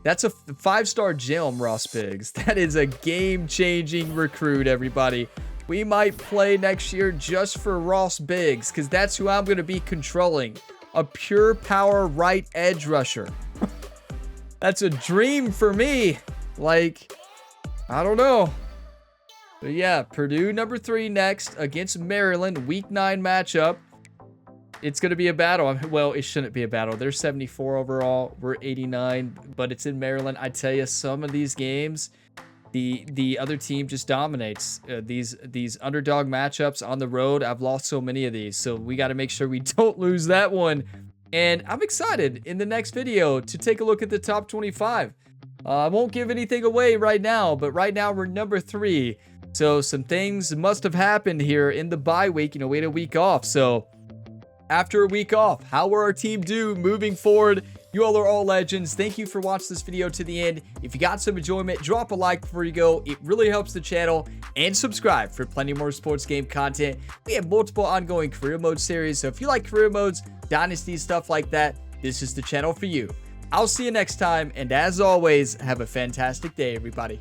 That's a 5-star gem, Ross Biggs. That is a game-changing recruit, everybody. We might play next year just for Ross Biggs, because that's who I'm going to be controlling. A pure power right edge rusher. That's a dream for me. Like, I don't know. But yeah, Purdue #3 next against Maryland. Week 9 matchup. It's going to be a battle. Well, it shouldn't be a battle. They're 74 overall. We're 89, but it's in Maryland. I tell you, some of these games, the other team just dominates. These underdog matchups on the road, I've lost so many of these. So we got to make sure we don't lose that one. And I'm excited in the next video to take a look at the top 25. I won't give anything away right now, but right now we're #3. So some things must have happened here in the bye week. You know, we had a week off. So after a week off, how will our team do moving forward? You all are all legends. Thank you for watching this video to the end. If you got some enjoyment, drop a like before you go. It really helps the channel. And subscribe for plenty more sports game content. We have multiple ongoing career mode series. So if you like career modes, dynasty, stuff like that, this is the channel for you. I'll see you next time. And as always, have a fantastic day, everybody.